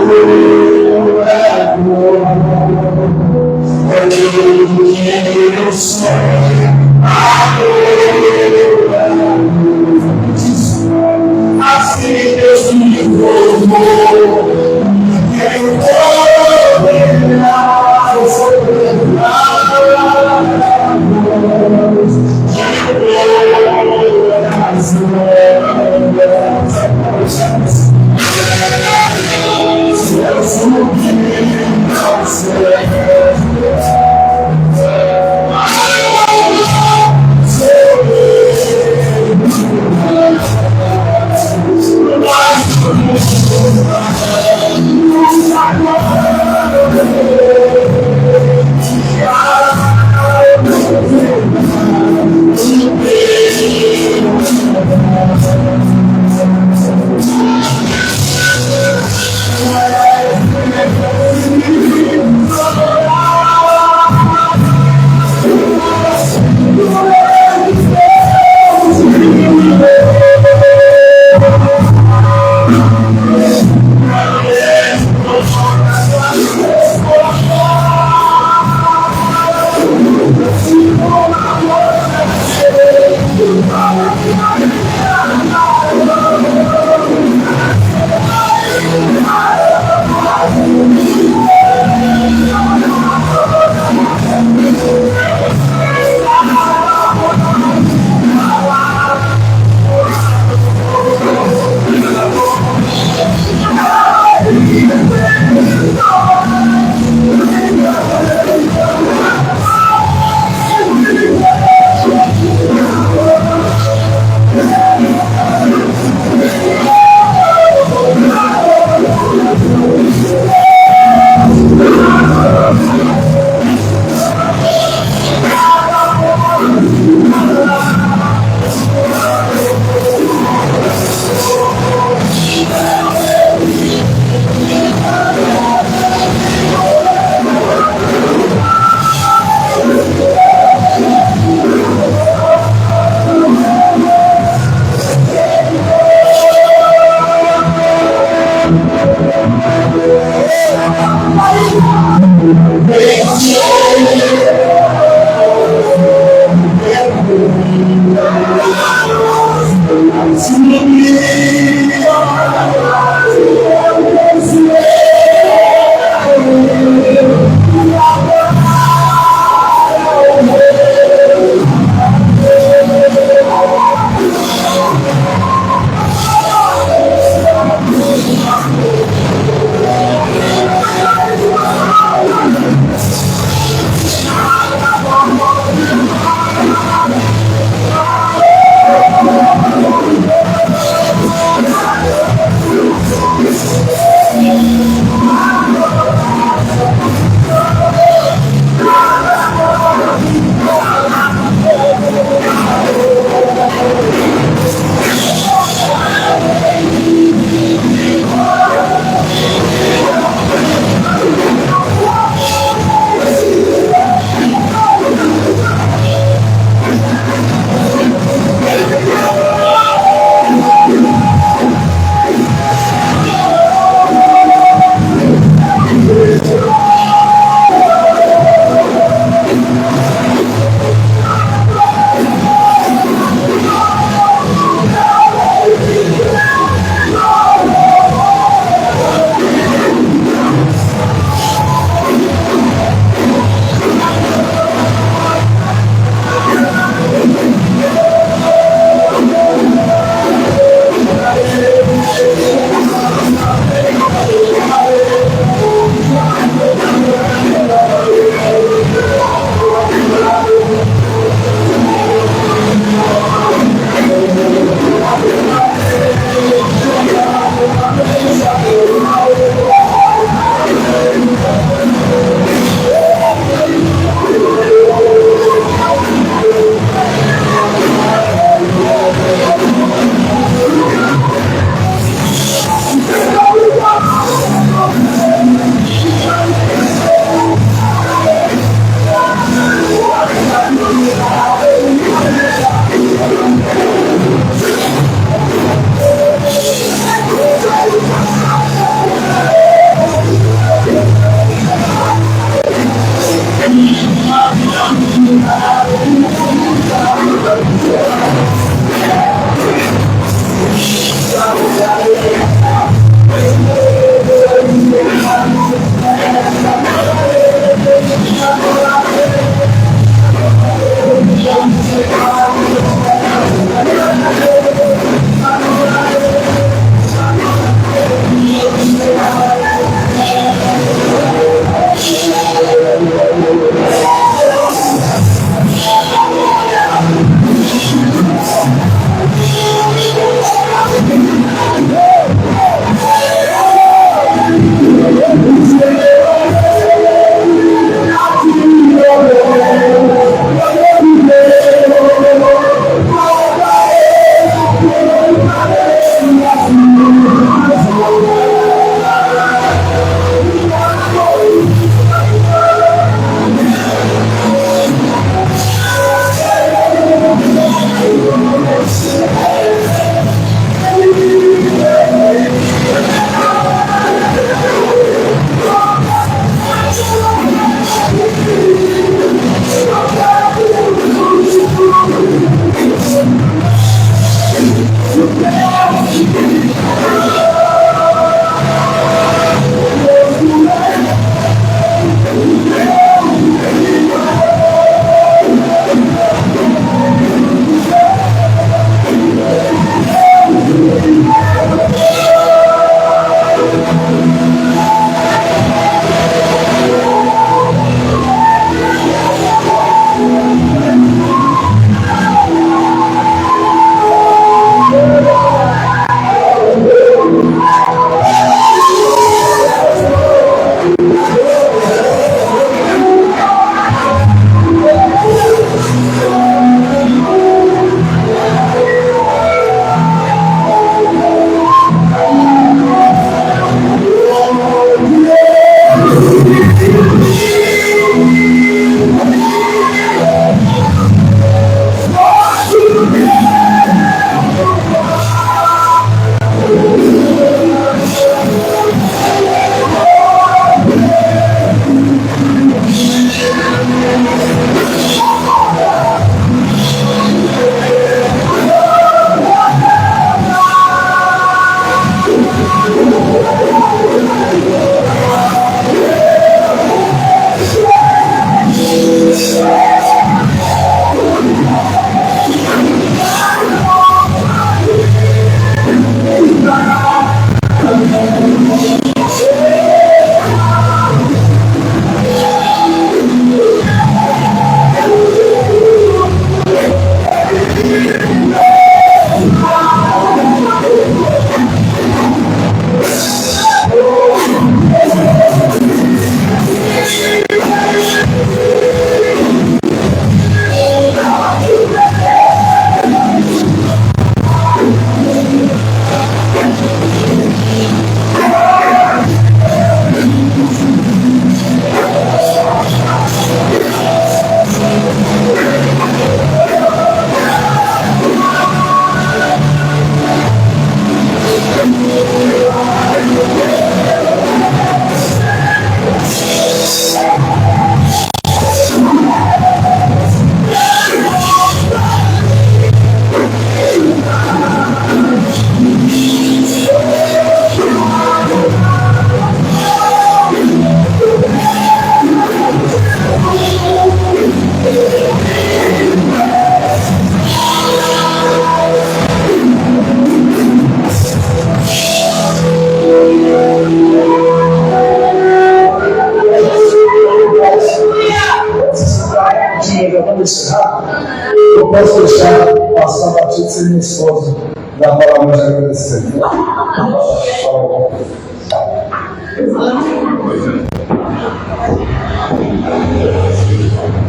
Eu posso deixar passar batido sem minha esposa dar a palavra de agradecimento.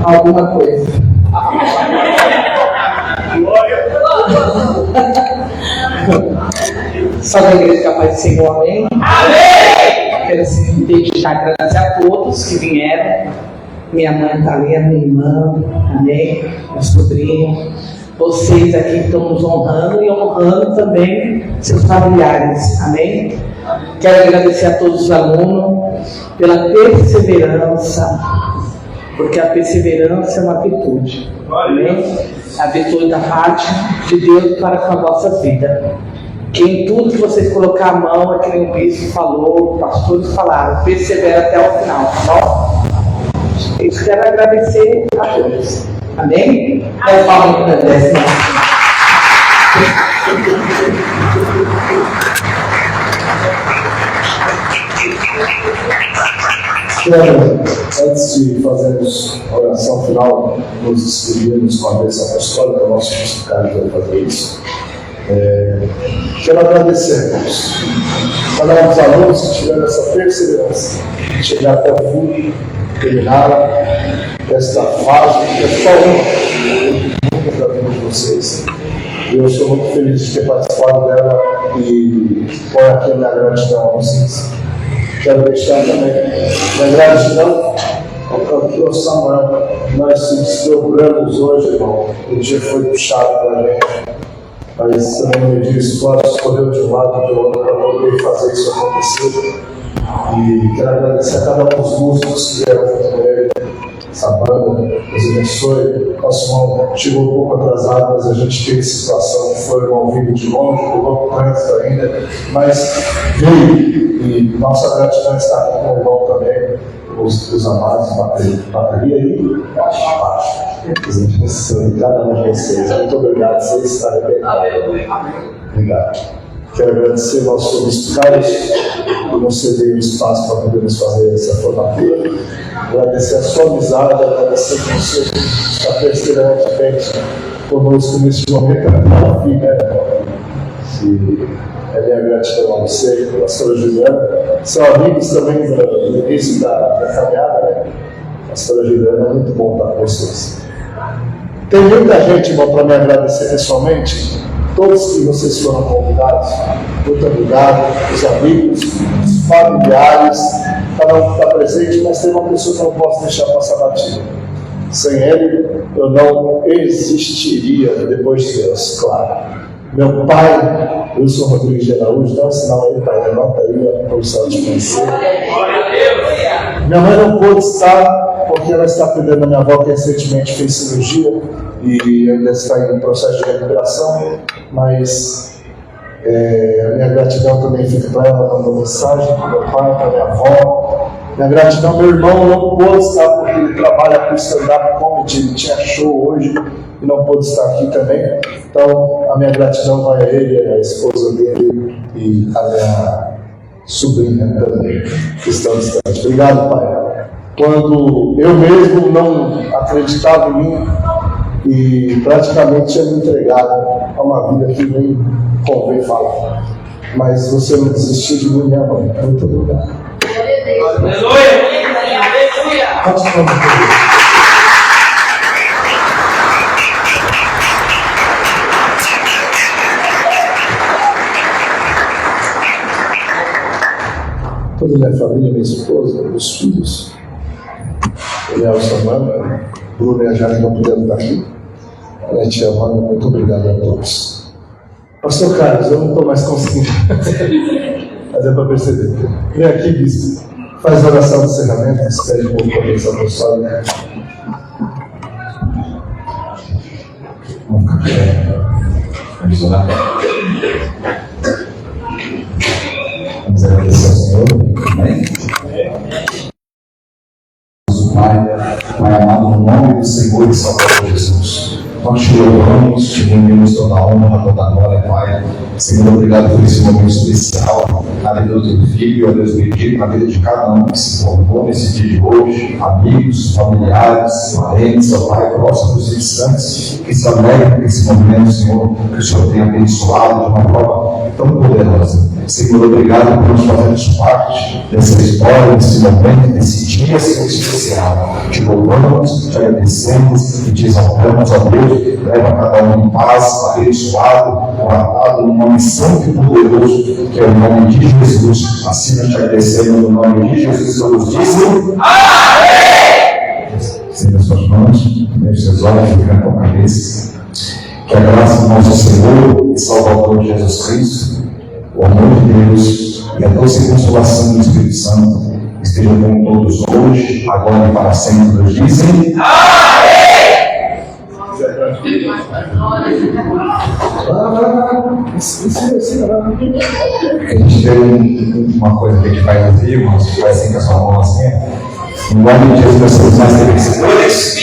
Alguma coisa. Só da igreja capaz de ser um amém. Amém! Quero assim, dedicar agradecer a todos que vieram. Minha mãe está ali, a minha irmã, amém? Meu sobrinho. Vocês aqui que estão nos honrando e honrando também seus familiares, amém? Quero agradecer a todos os alunos pela perseverança, porque a perseverança é uma virtude, amém? A virtude da parte de Deus para com a vossa vida. Que em tudo que vocês colocar a mão, é que nem o bispo falou, os pastores falaram, persevera até o final, tá bom? Eu quero agradecer a todos. Amém? Aí fala que agradece, né? Antes de fazermos a oração final, nos despedirmos com a bênção apostólica, o nosso missionário vai fazer isso. Quero agradecer, irmãos, cada um dos alunos que tiveram essa perseverança de chegar até o fim, terminar esta fase, que é só uma da vida de vocês. E eu estou muito feliz de ter participado dela e põe aqui a minha gratidão a vocês. Quero deixar também minha gratidão ao cantor Samuel. Nós se desdobramos hoje, irmão. O dia foi puxado para a gente. Mas também me diz, pode escolher de um lado e do outro para poder fazer isso acontecer. E quero agradecer a cada um dos músicos que vieram junto com ele, essa banda, Deus abençoe. Nosso irmão chegou um pouco atrasado, mas a gente teve situação, foi ao vivo de longe, pegou o trânsito ainda, mas veio. E nossa gratidão está com o irmão também, os amados, bateria aí, baixo. Deus abençoe cada um de vocês. Muito obrigado, vocês estarem bem. Obrigado. Quero agradecer ao nosso bispo Carlos por nos ceder o espaço para podermos fazer essa formatura. Agradecer a sua amizade, agradecer que você está perseverantemente conosco neste momento até o fim, né? E é minha gratidão a você, a pastora Juliana. São amigos também no início da caminhada, né? Pastora Juliana, é muito bom estar com vocês. Tem muita gente, irmão, para me agradecer pessoalmente. Todos que vocês foram convidados, muito obrigado, os amigos, os familiares, cada um que está presente, mas tem uma pessoa que eu não posso deixar passar batido. Sem ele, eu não existiria depois de Deus, claro. Meu pai, Wilson Rodrigues de Araújo, dá um sinal aí, pai, levanta aí a posição de conhecer. Minha mãe não pôde estar, porque ela está cuidando da minha avó, que recentemente fez cirurgia e ainda está em processo de recuperação, mas A minha gratidão também fica para ela, mandou mensagem para meu pai, para minha avó. Minha gratidão, meu irmão não pôde estar porque ele trabalha com stand-up comedy, ele tinha show hoje e não pôde estar aqui também. Então, a minha gratidão vai a ele, a esposa dele e a minha sobrinha também, que estão distantes. Obrigado, Pai. Quando eu mesmo não acreditava em mim e praticamente tinha me entregado a uma vida que nem convém falar. Mas você não desistiu de mim, minha mãe. Muito obrigado. Aleluia! Pode falar. Toda a minha família, minha esposa, meus filhos, Daniel, Samana, Bruno e a Jane não puderam estar aqui. A tia Amanda, muito obrigado a todos. Pastor Carlos, eu não estou mais conseguindo, mas é para perceber. Vem aqui, bispo, faz a oração de encerramento, pede um pouco para a bênção apostólica. Vamos orar. Vamos agradecer ao Senhor. Amém? Pai amado, no nome do Senhor e Salvador Jesus, nós te louvamos, te rendemos toda a honra, toda a glória, Pai. Senhor, obrigado por esse momento especial, na vida do teu filho, ó Deus bendito, na vida de cada um que se formou nesse dia de hoje, amigos, familiares, parentes, ó Pai, próximos e distantes, que se alegram nesse momento, Senhor, que o Senhor tenha abençoado de uma forma tão poderosa. Senhor, obrigado por nos fazermos parte dessa história, desse momento, desse dia especial. Te louvamos, te agradecemos e te exaltamos, ó Deus. Leva cada um em paz, abençoado, guardado no nome santo e poderoso, que é o nome de Jesus. Assim nós te agradecemos no nome de Jesus. Todos dizem amém! Estenda suas mãos, deixe seus olhos, ficar com a cabeça. Que a graça do nosso Senhor e Salvador Jesus Cristo, o amor de Deus e a doce consolação do Espírito Santo esteja com todos hoje, agora e para sempre. Nos dizem amém! A gente tem uma coisa que a gente vai ouvir, mas vai assim com a sua mão assim. Em nome de Jesus, nós somos mais vencedores.